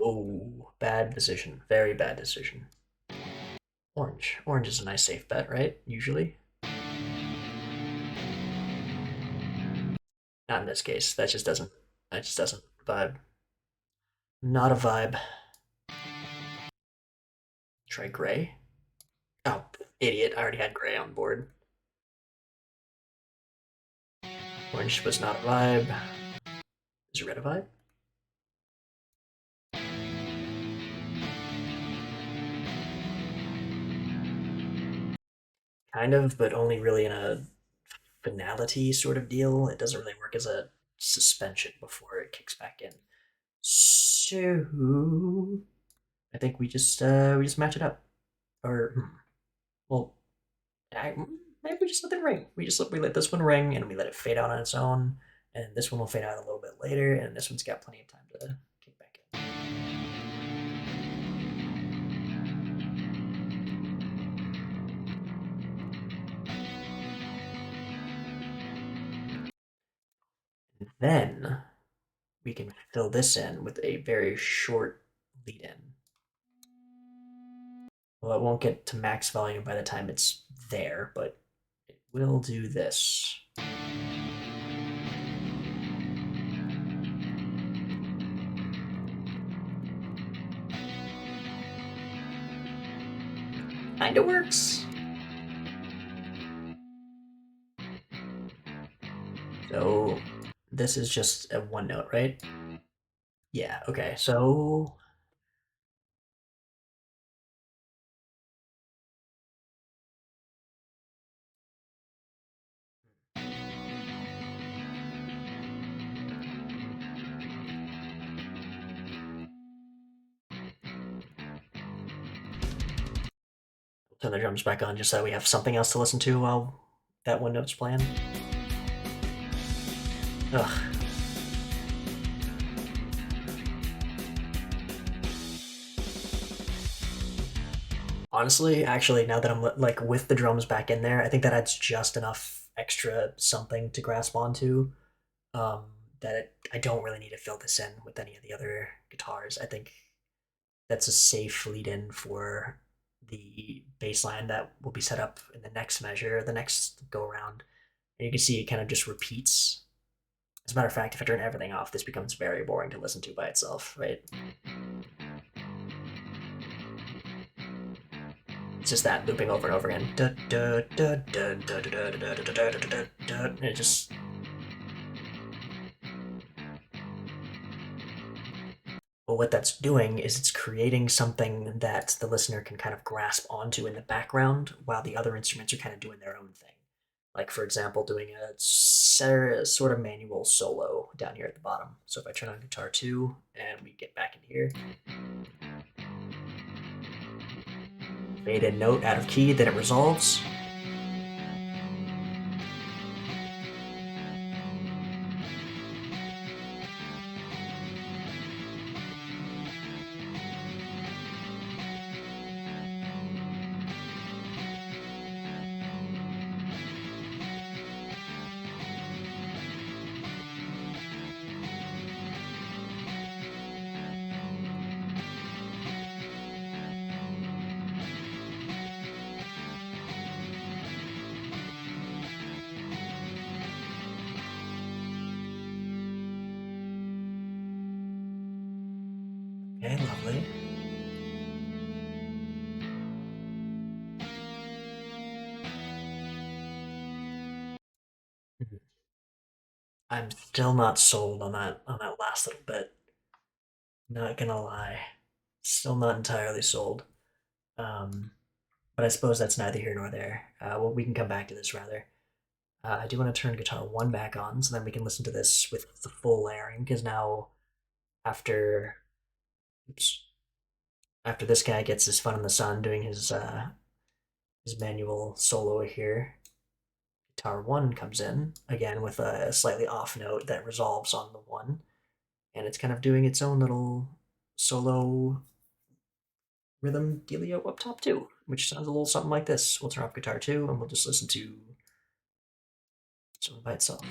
Oh, bad decision. Very bad decision. Orange. Orange is a nice safe bet, right? Usually. Not in this case. That just doesn't. That just doesn't vibe. Not a vibe. Try gray. Oh, idiot. I already had gray on board. Orange was not a vibe. Is red a vibe? Kind of, but only really in a finality sort of deal. It doesn't really work as a suspension before it kicks back in. So I think we just match it up, or well, maybe we just let it ring. We let this one ring and we let it fade out on its own, and this one will fade out a little bit later, and this one's got plenty of time to kick back in. Then we can fill this in with a very short lead in. Well, it won't get to max volume by the time it's there, but it will do this. Kinda works. So this is just a one note, right? Yeah, okay, so turn the drums back on just so we have something else to listen to while that one note's playing. Ugh. Honestly, actually, now that I'm like with the drums back in there, I think that adds just enough extra something to grasp onto. Um, I don't really need to fill this in with any of the other guitars. I think that's a safe lead in for the bass line that will be set up in the next measure, the next go around. And you can see it kind of just repeats. As a matter of fact, if I turn everything off, this becomes very boring to listen to by itself, right? It's just that looping over and over again. And it just. But what that's doing is it's creating something that the listener can kind of grasp onto in the background while the other instruments are kind of doing their own thing. Like, for example, doing a sort of manual solo down here at the bottom. So if I turn on guitar 2 and we get back in here, fade in note out of key, then it resolves. Okay, lovely. Mhm. I'm still not sold on that last little bit. Not gonna lie, still not entirely sold. Um, but I suppose that's neither here nor there. Well, we can come back to this rather. I do want to turn guitar 1 back on, so then we can listen to this with the full layering. Because now, after oops, after this guy gets his fun in the sun doing his manual solo here, guitar 1 comes in again with a slightly off note that resolves on the 1, and it's kind of doing its own little solo rhythm dealio up top too, which sounds a little something like this. We'll turn off guitar 2 and we'll just listen to something by itself.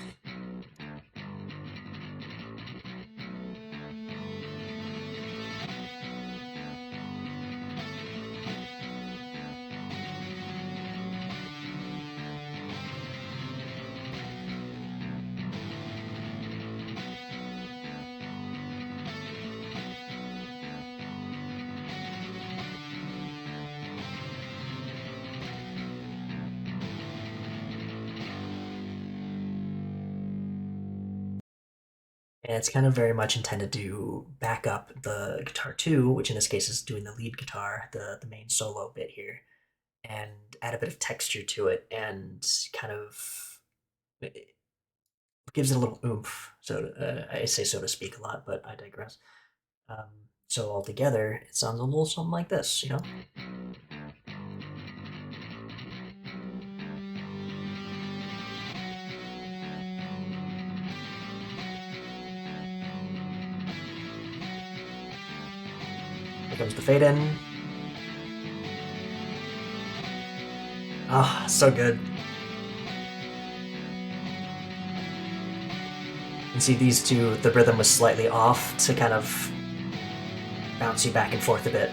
And it's kind of very much intended to back up the guitar 2, which in this case is doing the lead guitar, the main solo bit here, and add a bit of texture to it and kind of it gives it a little oomph. So I say so to speak a lot, but I digress. Um, so altogether, it sounds a little something like this, you know? Here comes the fade in. Ah, oh, so good. You can see these two, the rhythm was slightly off to kind of bounce you back and forth a bit.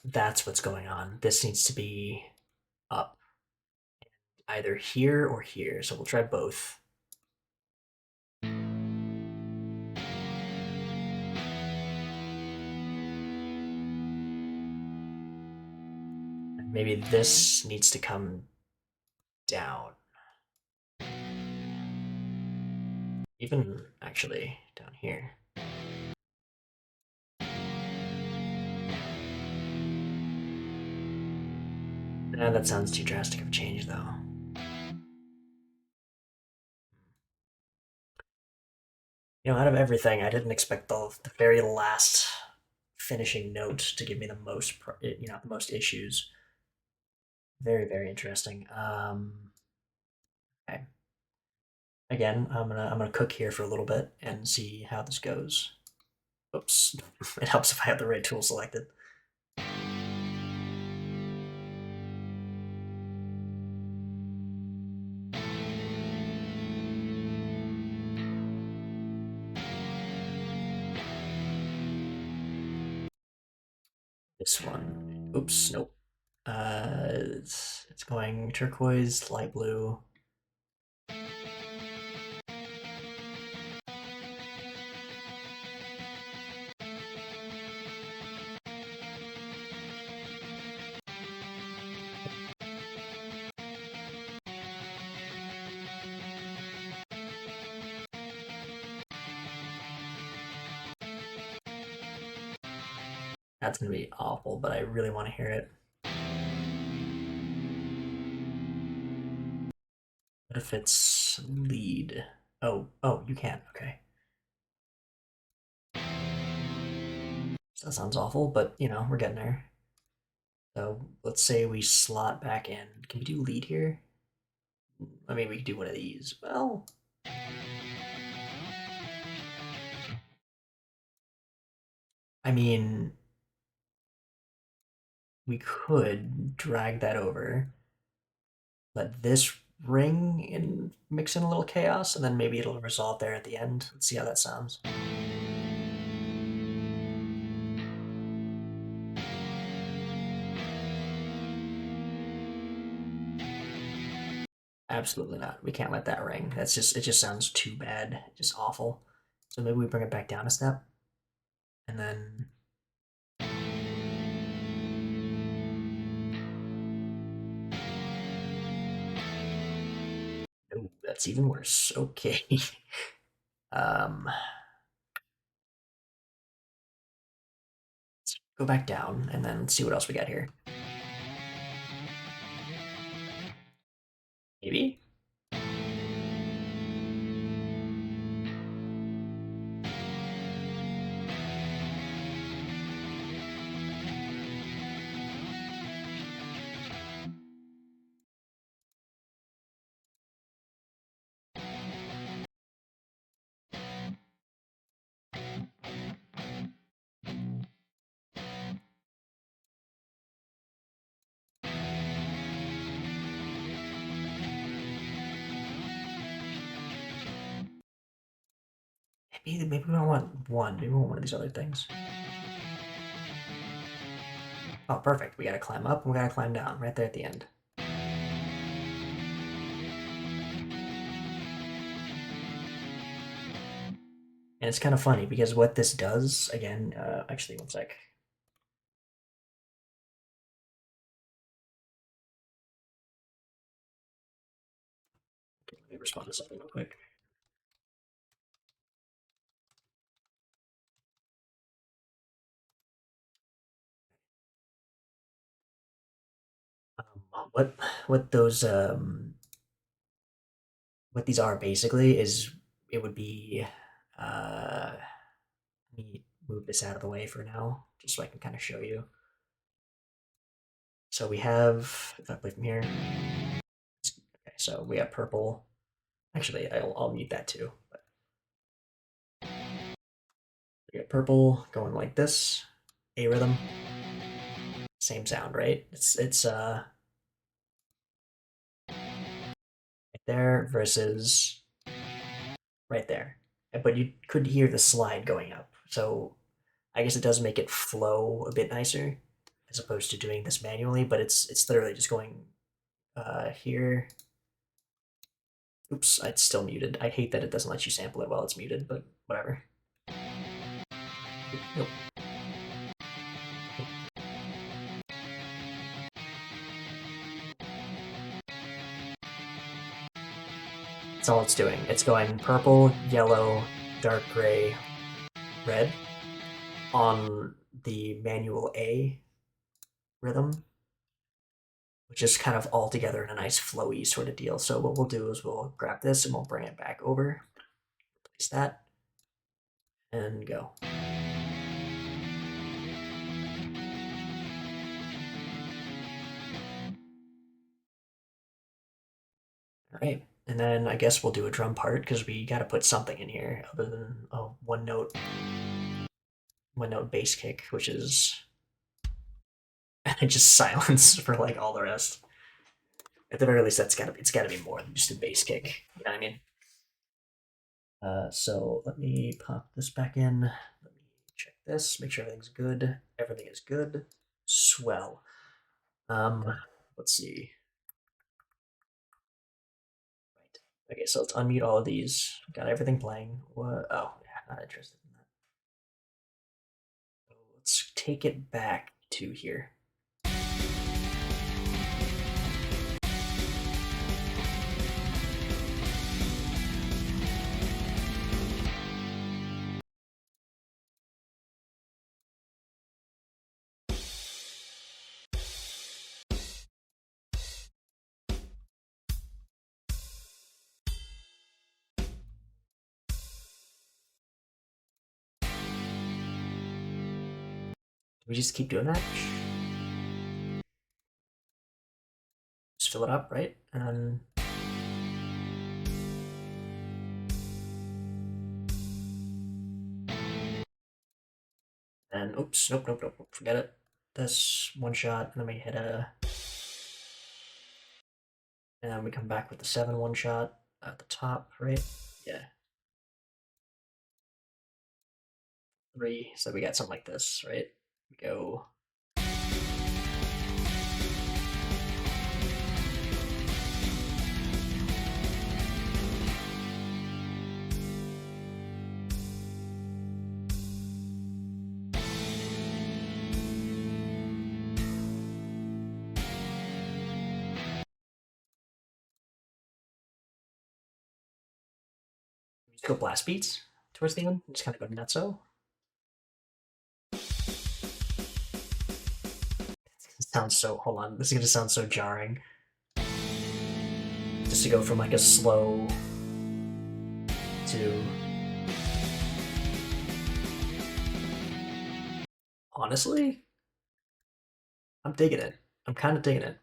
That's what's going on. This needs to be up either here or here. So we'll try both. Maybe this needs to come down. Even actually down here. That sounds too drastic of a change though. Out of everything, I didn't expect the very last finishing note to give me the most, the most issues. Very, very interesting. Okay. Again, I'm gonna cook here for a little bit and see how this goes. Oops, it helps if I have the right tool selected. This one. Oops, nope. It's going turquoise, light blue. That's gonna be awful, but I really want to hear it. What if it's lead? Oh, you can. Okay. So that sounds awful, but we're getting there. So let's say we slot back in. Can we do lead here? I mean, we could do one of these. Well, I mean, we could drag that over, let this ring and mix in a little chaos, and then maybe it'll resolve there at the end. Let's see how that sounds. Absolutely not. We can't let that ring. It just sounds too bad. Just awful. So maybe we bring it back down a step. And then oh, that's even worse. Okay. um let's go back down and then see what else we got here. Maybe? Maybe we don't want one. Maybe we want one of these other things. Oh, perfect. We gotta climb up and we gotta climb down right there at the end. And it's kind of funny because what this does, again, actually, one sec. Let me respond to something real quick. What what those what these are basically is it would be let me move this out of the way for now, just so I can kind of show you. So we have, if I play from here, okay, so we have purple. Actually, I'll mute that too. But we got purple going like this, A rhythm, same sound, right? It's right there versus right there. But you could hear the slide going up. So I guess it does make it flow a bit nicer as opposed to doing this manually, but it's literally just going here. Oops, it's still muted. I hate that it doesn't let you sample it while it's muted, but whatever. Nope. That's all it's doing. It's going purple, yellow, dark gray, red on the manual A rhythm, which is kind of all together in a nice flowy sort of deal. So what we'll do is we'll grab this and we'll bring it back over, place that, and go. All right, and then I guess we'll do a drum part because we got to put something in here other than a one note bass kick, which is just silence for like all the rest. At the very least, it's gotta be more than just a bass kick. You know what I mean? So let me pop this back in. Let me check this. Make sure everything's good. Everything is good. Swell. Um, let's see. Right. Okay, so let's unmute all of these. Got everything playing. What? Oh, yeah, not interested in that. So let's take it back to here. Do we just keep doing that? Just fill it up, right? And oops, nope, forget it. This one shot, and then we hit a, and then we come back with the 7 one shot at the top, right? Yeah. 3, so we got something like this, right? We go. Musical blast beats towards the end, just kind of go nutso. Sounds so, hold on, this is gonna sound so jarring. Just to go from like a slow to, honestly, I'm digging it. I'm kind of digging it.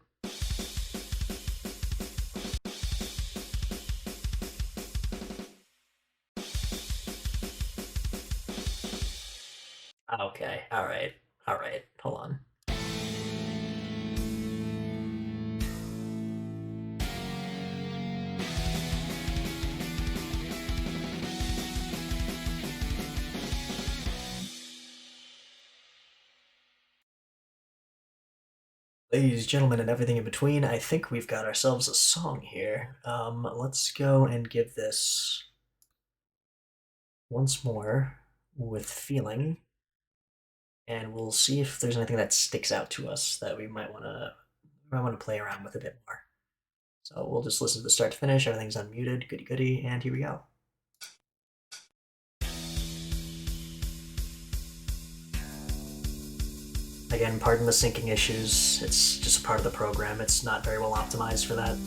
Okay, all right, hold on. Ladies, gentlemen, and everything in between, I think we've got ourselves a song here. Let's go and give this once more with feeling, and we'll see if there's anything that sticks out to us that we might want to play around with a bit more. So we'll just listen to the start to finish. Everything's unmuted, goody goody, and here we go. Again, pardon the syncing issues. It's just a part of the program. It's not very well optimized for that.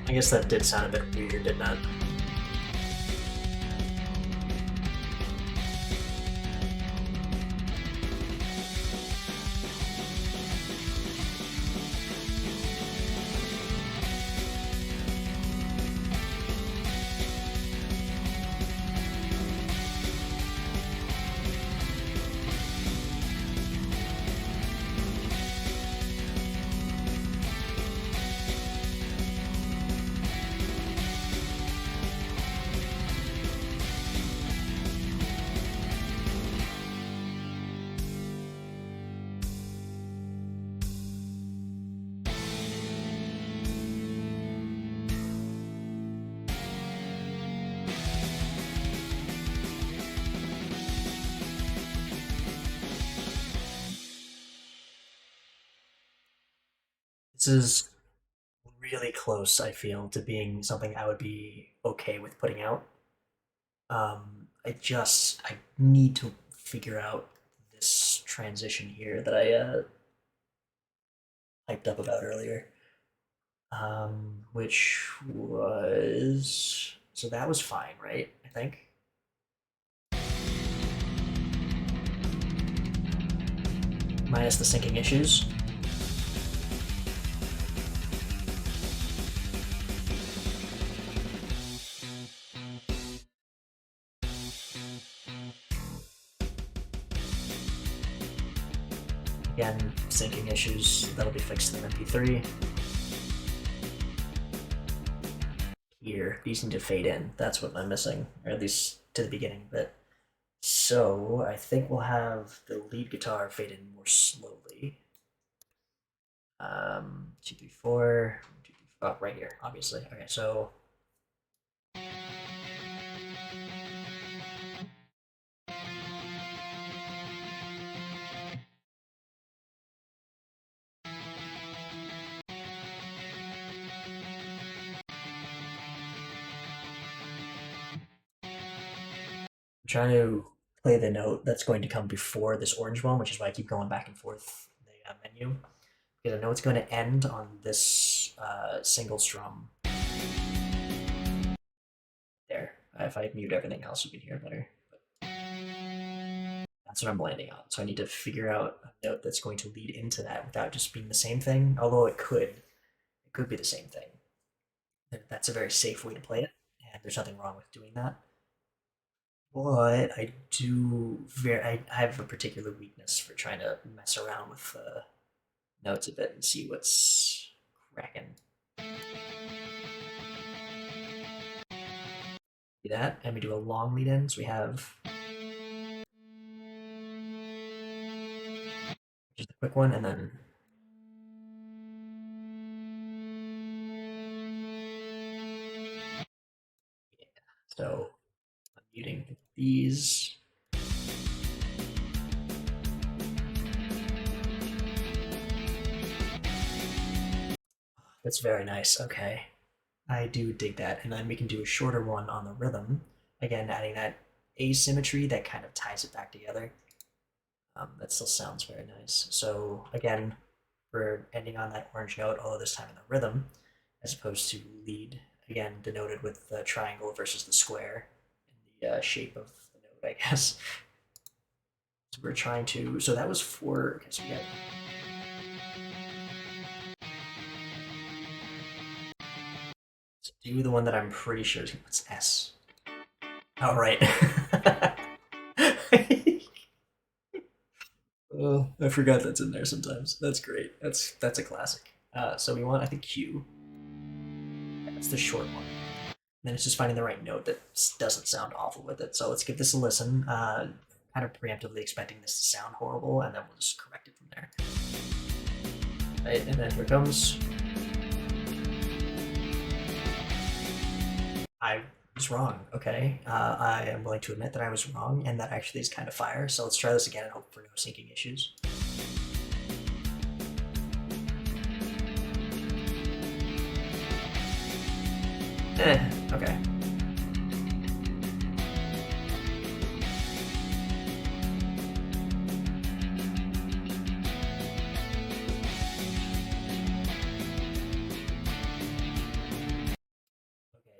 I guess that did sound a bit weird, didn't it? This is really close, I feel, to being something I would be okay with putting out. I need to figure out this transition here that I hyped up about earlier. Which was so that was fine, right? I think minus the syncing issues. Again, syncing issues that'll be fixed in MP3. Here, these need to fade in. That's what I'm missing, or at least to the beginning bit. So I think we'll have the lead guitar fade in more slowly. 2, 3, 4. 2, 3, 4. Oh, right here, obviously. Okay, so I'm trying to play the note that's going to come before this orange one, which is why I keep going back and forth the menu. Because I know it's going to end on this single strum there. If I mute everything else, you can hear better. But that's what I'm landing on. So I need to figure out a note that's going to lead into that without just being the same thing. Although it could be the same thing. That's a very safe way to play it, and there's nothing wrong with doing that. But I have a particular weakness for trying to mess around with the notes a bit and see what's cracking. Do that, and we do a long lead in. So we have just a quick one, and then yeah. So I'm muting these. That's very nice. Okay. I do dig that. And then we can do a shorter one on the rhythm. Again, adding that asymmetry that kind of ties it back together. That still sounds very nice. So again, we're ending on that orange note, although this time in the rhythm, as opposed to lead. Again, denoted with the triangle versus the square in the shape of the note, I guess. So we're trying to. So that was 4. Okay, so we got. Let's do the one that I'm pretty sure is what's S. Oh, right. Oh, I forgot that's in there sometimes. That's great. That's a classic. So we want, I think, Q. That's the short one. And then it's just finding the right note that doesn't sound awful with it. So let's give this a listen. Kind of preemptively expecting this to sound horrible, and then we'll just correct it from there. Right, and then here comes. I was wrong. Okay, I am willing to admit that I was wrong, and that actually is kind of fire. So let's try this again and hope for no syncing issues. Okay.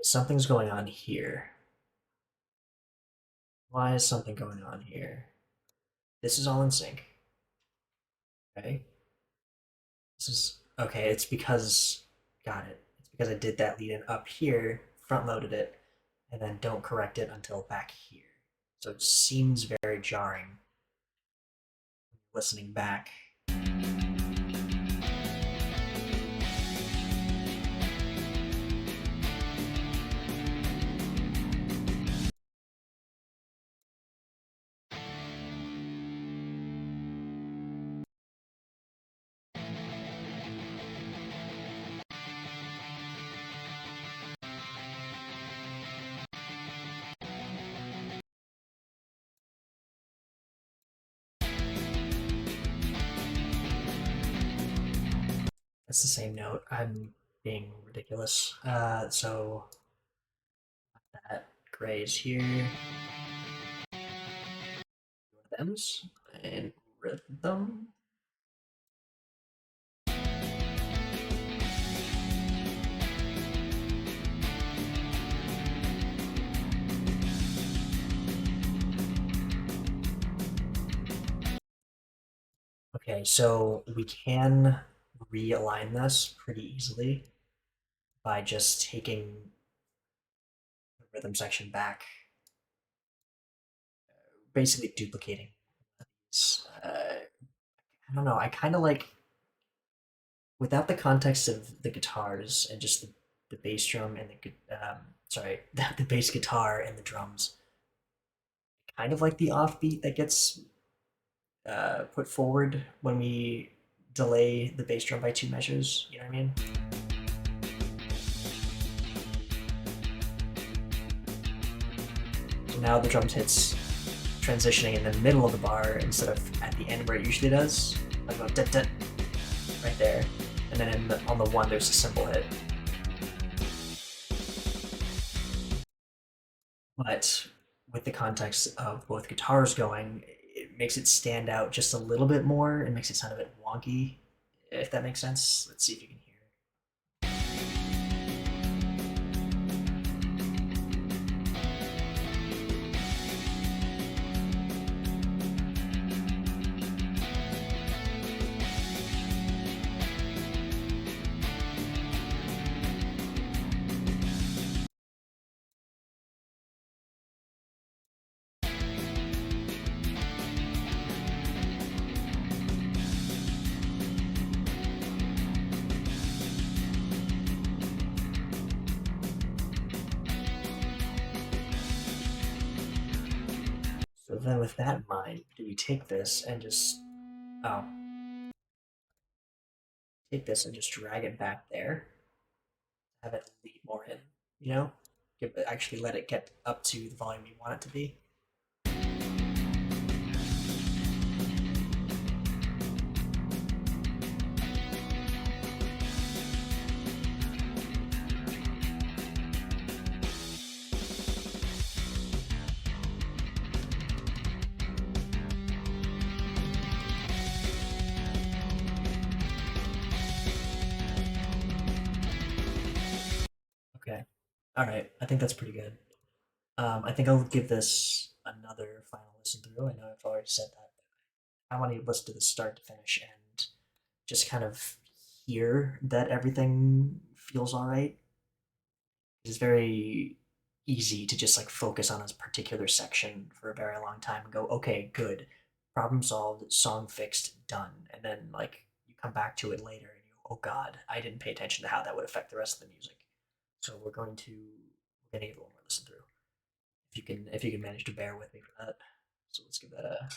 something's going on here. Why is something going on here? This is all in sync. Okay. This is okay, it's because got it. It's because I did that lead in up here, front loaded it, and then don't correct it until back here. So it seems very jarring listening back. That's the same note. I'm being ridiculous. So that gray is here. Thems and rhythm. Okay, so we can realign this pretty easily by just taking the rhythm section back, basically duplicating this. I don't know. I kind of like without the context of the guitars and just the bass drum and sorry, the bass guitar and the drums. Kind of like the offbeat that gets put forward when we delay the bass drum by 2 measures. You know what I mean? So now the drums hits transitioning in the middle of the bar instead of at the end where it usually does. Like go dun dun right there, and then on the 1 there's a cymbal hit. But with the context of both guitars going, it makes it stand out just a little bit more. It makes it sound a bit wonky, if that makes sense. Let's see if you can hear it. So then with that in mind, do we take this and just take this and just drag it back there, have it lead more in, you know? Actually let it get up to the volume you want it to be. Okay. All right. I think that's pretty good. I think I'll give this another final listen through. I know I've already said that. I want to listen to this start to finish and just kind of hear that everything feels all right. It's very easy to just like focus on a particular section for a very long time and go, okay, good, problem solved, song fixed, done. And then like you come back to it later and you, oh God, I didn't pay attention to how that would affect the rest of the music. So we're gonna give it one more listen through. If you can manage to bear with me for that. So let's give that a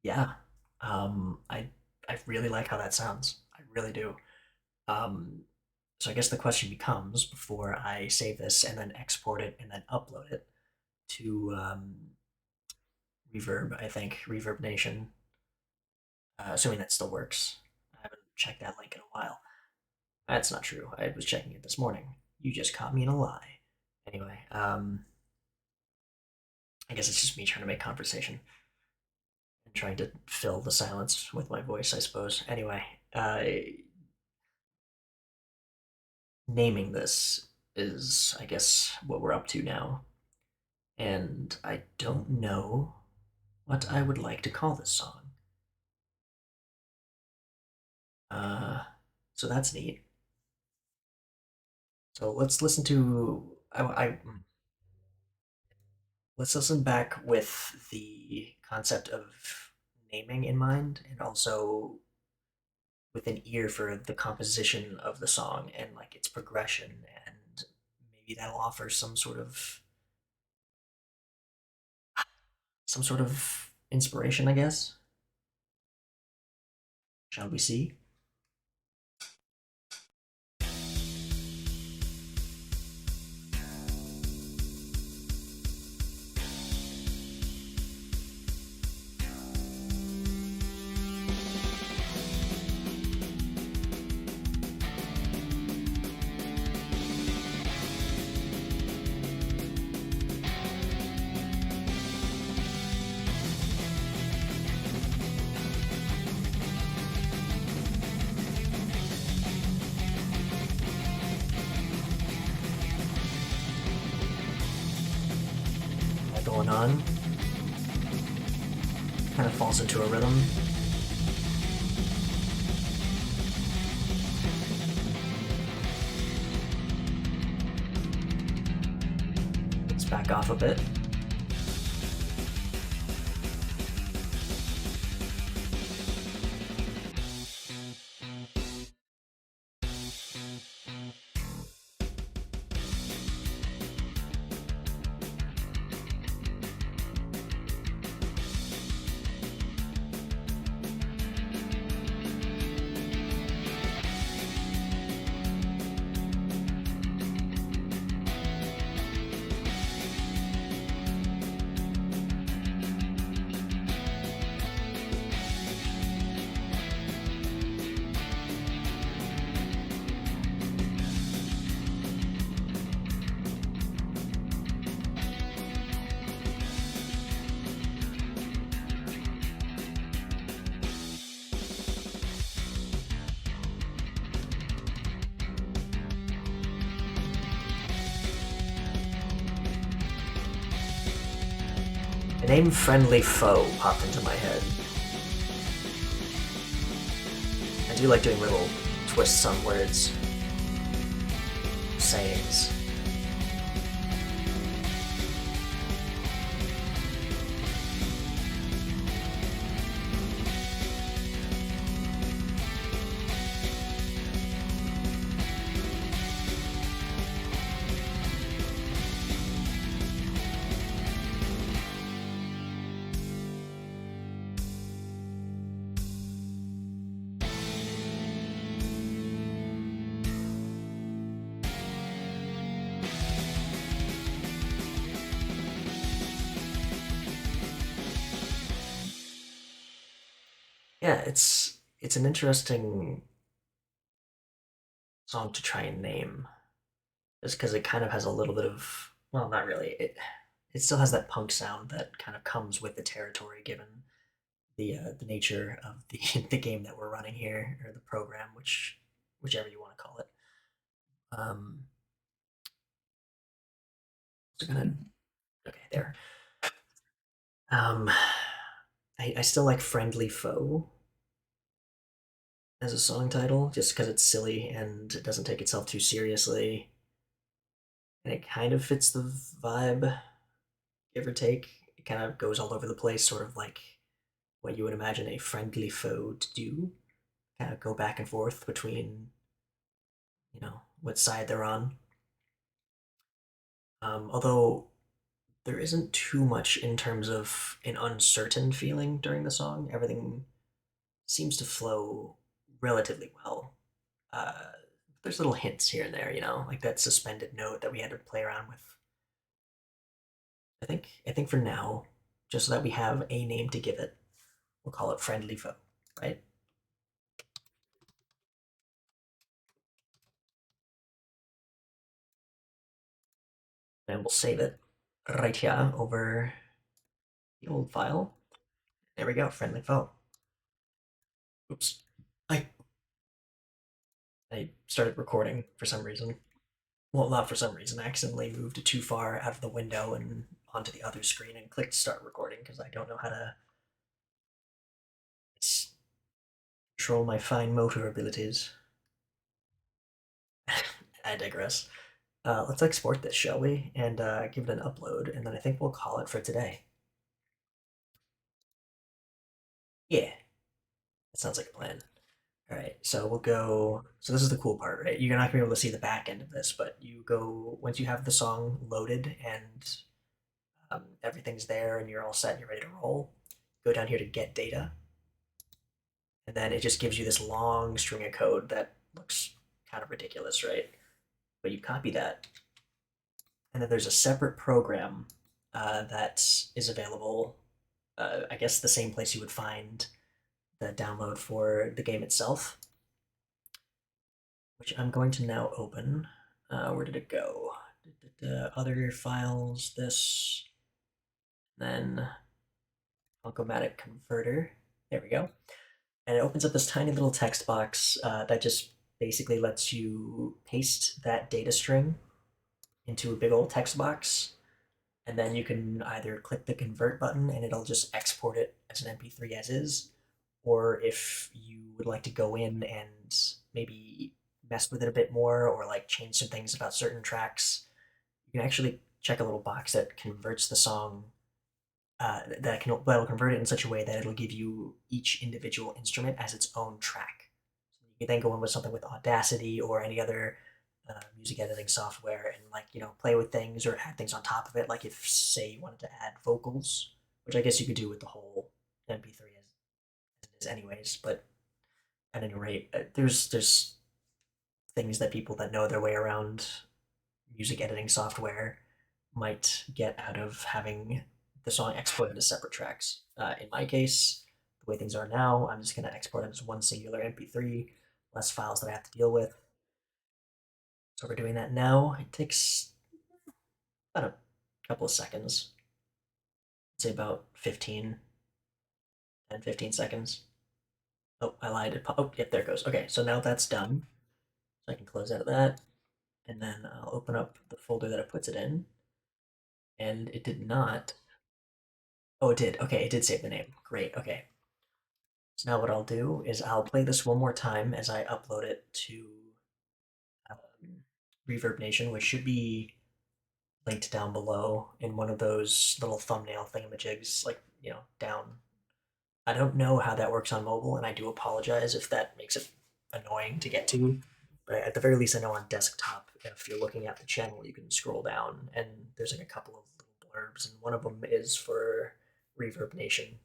Yeah. I really like how that sounds. I really do. Um, so I guess the question becomes before I save this and then export it and then upload it to Reverb, I think, Reverb Nation, assuming that still works. I haven't checked that link in a while. That's not true. I was checking it this morning. You just caught me in a lie. Anyway, I guess it's just me trying to make conversation and trying to fill the silence with my voice, I suppose. Anyway, naming this is, I guess, what we're up to now. And I don't know what I would like to call this song. Uh, so that's neat. So let's listen to. Let's listen back with the concept of naming in mind, and also with an ear for the composition of the song and like its progression, and maybe that'll offer some sort of inspiration, I guess. Shall we see? Going on. Kind of falls into a rhythm. Let's back off a bit. The name Friendly Foe popped into my head. I do like doing little twists on words, sayings. Yeah, it's an interesting song to try and name, just because it kind of has a little bit of, well, not really. It still has that punk sound that kind of comes with the territory, given the nature of the the game that we're running here, or the program, whichever you want to call it. Um, so gonna okay there. Um, I still like Friendly Foe as a song title, just because it's silly and it doesn't take itself too seriously, and it kind of fits the vibe, give or take. It kind of goes all over the place, sort of like what you would imagine a friendly foe to do. Kind of go back and forth between, what side they're on. Although there isn't too much in terms of an uncertain feeling during the song. Everything seems to flow relatively well. Uh, there's little hints here and there, like that suspended note that we had to play around with. I think for now, just so that we have a name to give it, we'll call it Friendly Foe, right? And we'll save it right here over the old file. There we go, Friendly Foe. Oops. I I started recording for some reason. Well, not for some reason. I accidentally moved too far out of the window and onto the other screen and clicked start recording because I don't know how to control my fine motor abilities. I digress. Let's export this, shall we? And give it an upload, and then I think we'll call it for today. Yeah, that sounds like a plan. All right, so we'll go. So this is the cool part, right? You're not gonna be able to see the back end of this, but you go once you have the song loaded and everything's there, and you're all set, and you're ready to roll. Go down here to get data, and then it just gives you this long string of code that looks kind of ridiculous, right? But you copy that, and then there's a separate program that is available. I guess the same place you would find the download for the game itself, which I'm going to now open. Where did it go? Other files, this, then Punk-O-Matic converter. There we go. And it opens up this tiny little text box that just basically lets you paste that data string into a big old text box, and then you can either click the convert button and it'll just export it as an MP3 as is, or if you would like to go in and maybe mess with it a bit more or like change some things about certain tracks, you can actually check a little box that converts the song that'll convert it in such a way that it'll give you each individual instrument as its own track. So you can then go in with something with Audacity or any other music editing software and play with things or add things on top of it. Like if say you wanted to add vocals, which I guess you could do with the whole MP3 as it is anyways. But at any rate, there's things that people that know their way around music editing software might get out of having the song exported as separate tracks. In my case, the way things are now, I'm just going to export it as one singular MP3, less files that I have to deal with. So we're doing that now. It takes about a couple of seconds. I'd say about 15 seconds. Oh, I lied. Oh, yep, there it goes. Okay, so now that's done. So I can close out of that, and then I'll open up the folder that it puts it in. And it did not. Oh, it did. Okay, it did save the name. Great. Okay. So now what I'll do is I'll play this one more time as I upload it to um, Reverb Nation, which should be linked down below in one of those little thumbnail thingamajigs, like, down. I don't know how that works on mobile, and I do apologize if that makes it annoying to get to. But at the very least, I know on desktop, if you're looking at the channel, you can scroll down, and there's like a couple of little blurbs, and one of them is for Reverb Nation.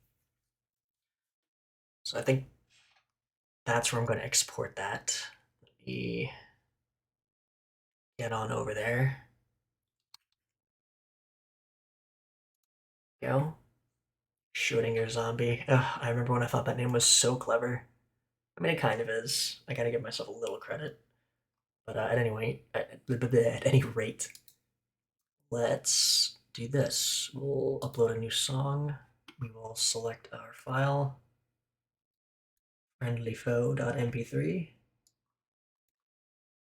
So I think that's where I'm going to export that. Let me get on over there. Go. Schrodinger zombie. Ugh, I remember when I thought that name was so clever. I mean, it kind of is. I gotta give myself a little credit. But at any rate, let's do this. We'll upload a new song. We will select our file, friendlyfoe.mp3.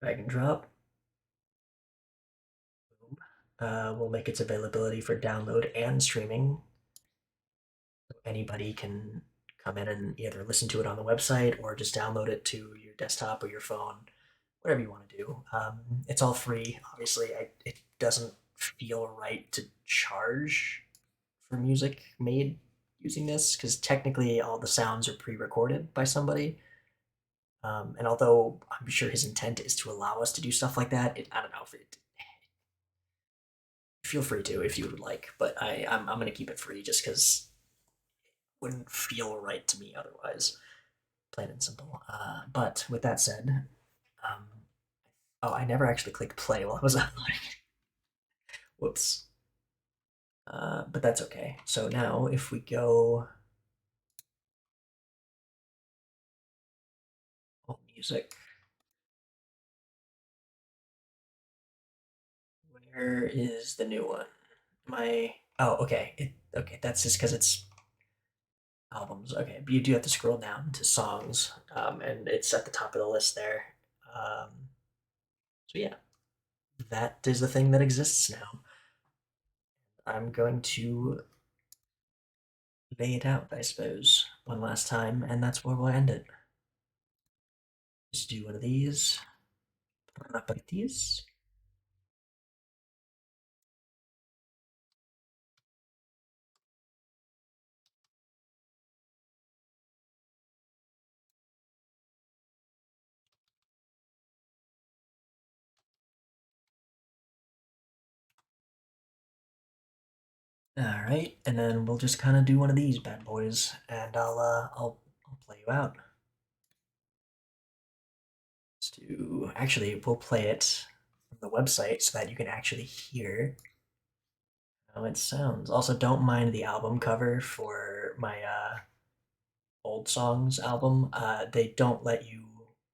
Drag and drop. Boom. We'll make its availability for download and streaming. Anybody can come in and either listen to it on the website or just download it to your desktop or your phone, whatever you want to do. It's all free. Obviously, it doesn't feel right to charge for music made using this because technically all the sounds are pre-recorded by somebody. And although I'm sure his intent is to allow us to do stuff like that, I don't know if it feel free to if you would like, but I'm gonna keep it free just because it wouldn't feel right to me otherwise. Plain and simple. But with that said, um, oh, I never actually clicked play while I was uploading. Whoops. But that's okay. So now if we go music, where is the new one? My oh okay okay, that's just because it's albums. Okay, but you do have to scroll down to songs, and it's at the top of the list there. Um, so yeah, that is the thing that exists now. I'm going to lay it out, I suppose, one last time, and that's where we'll end it. Just do one of these properties. All right, and then we'll just kind of do one of these bad boys, and I'll play you out. Let's do actually we'll play it from the website so that you can actually hear how it sounds. Also, don't mind the album cover for my old songs album. They don't let you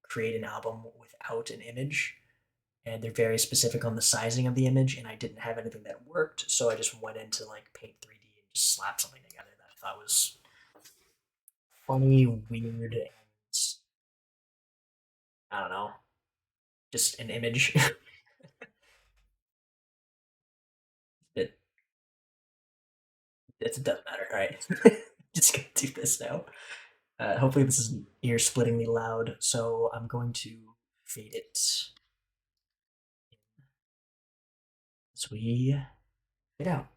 create an album without an image, and they're very specific on the sizing of the image. And I didn't have anything that worked, so I just went into like Paint 3D and just slapped something together that I thought was funny, weird, and I don't know, just an image. it it doesn't matter. All right, just gonna do this now. Hopefully, this isn't ear splittingly loud. So I'm going to fade it as we fade out.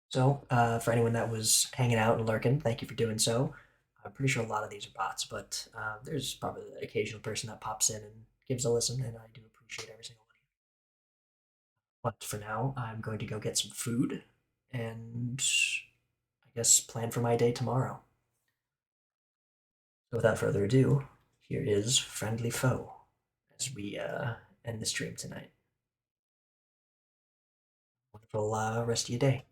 So, for anyone that was hanging out and lurking, thank you for doing so. I'm pretty sure a lot of these are bots, but there's probably the occasional person that pops in and gives a listen, and I do appreciate every single one of you. But for now, I'm going to go get some food and I guess plan for my day tomorrow. So, without further ado, here is Friendly Foe as we end the stream tonight. Wonderful rest of your day.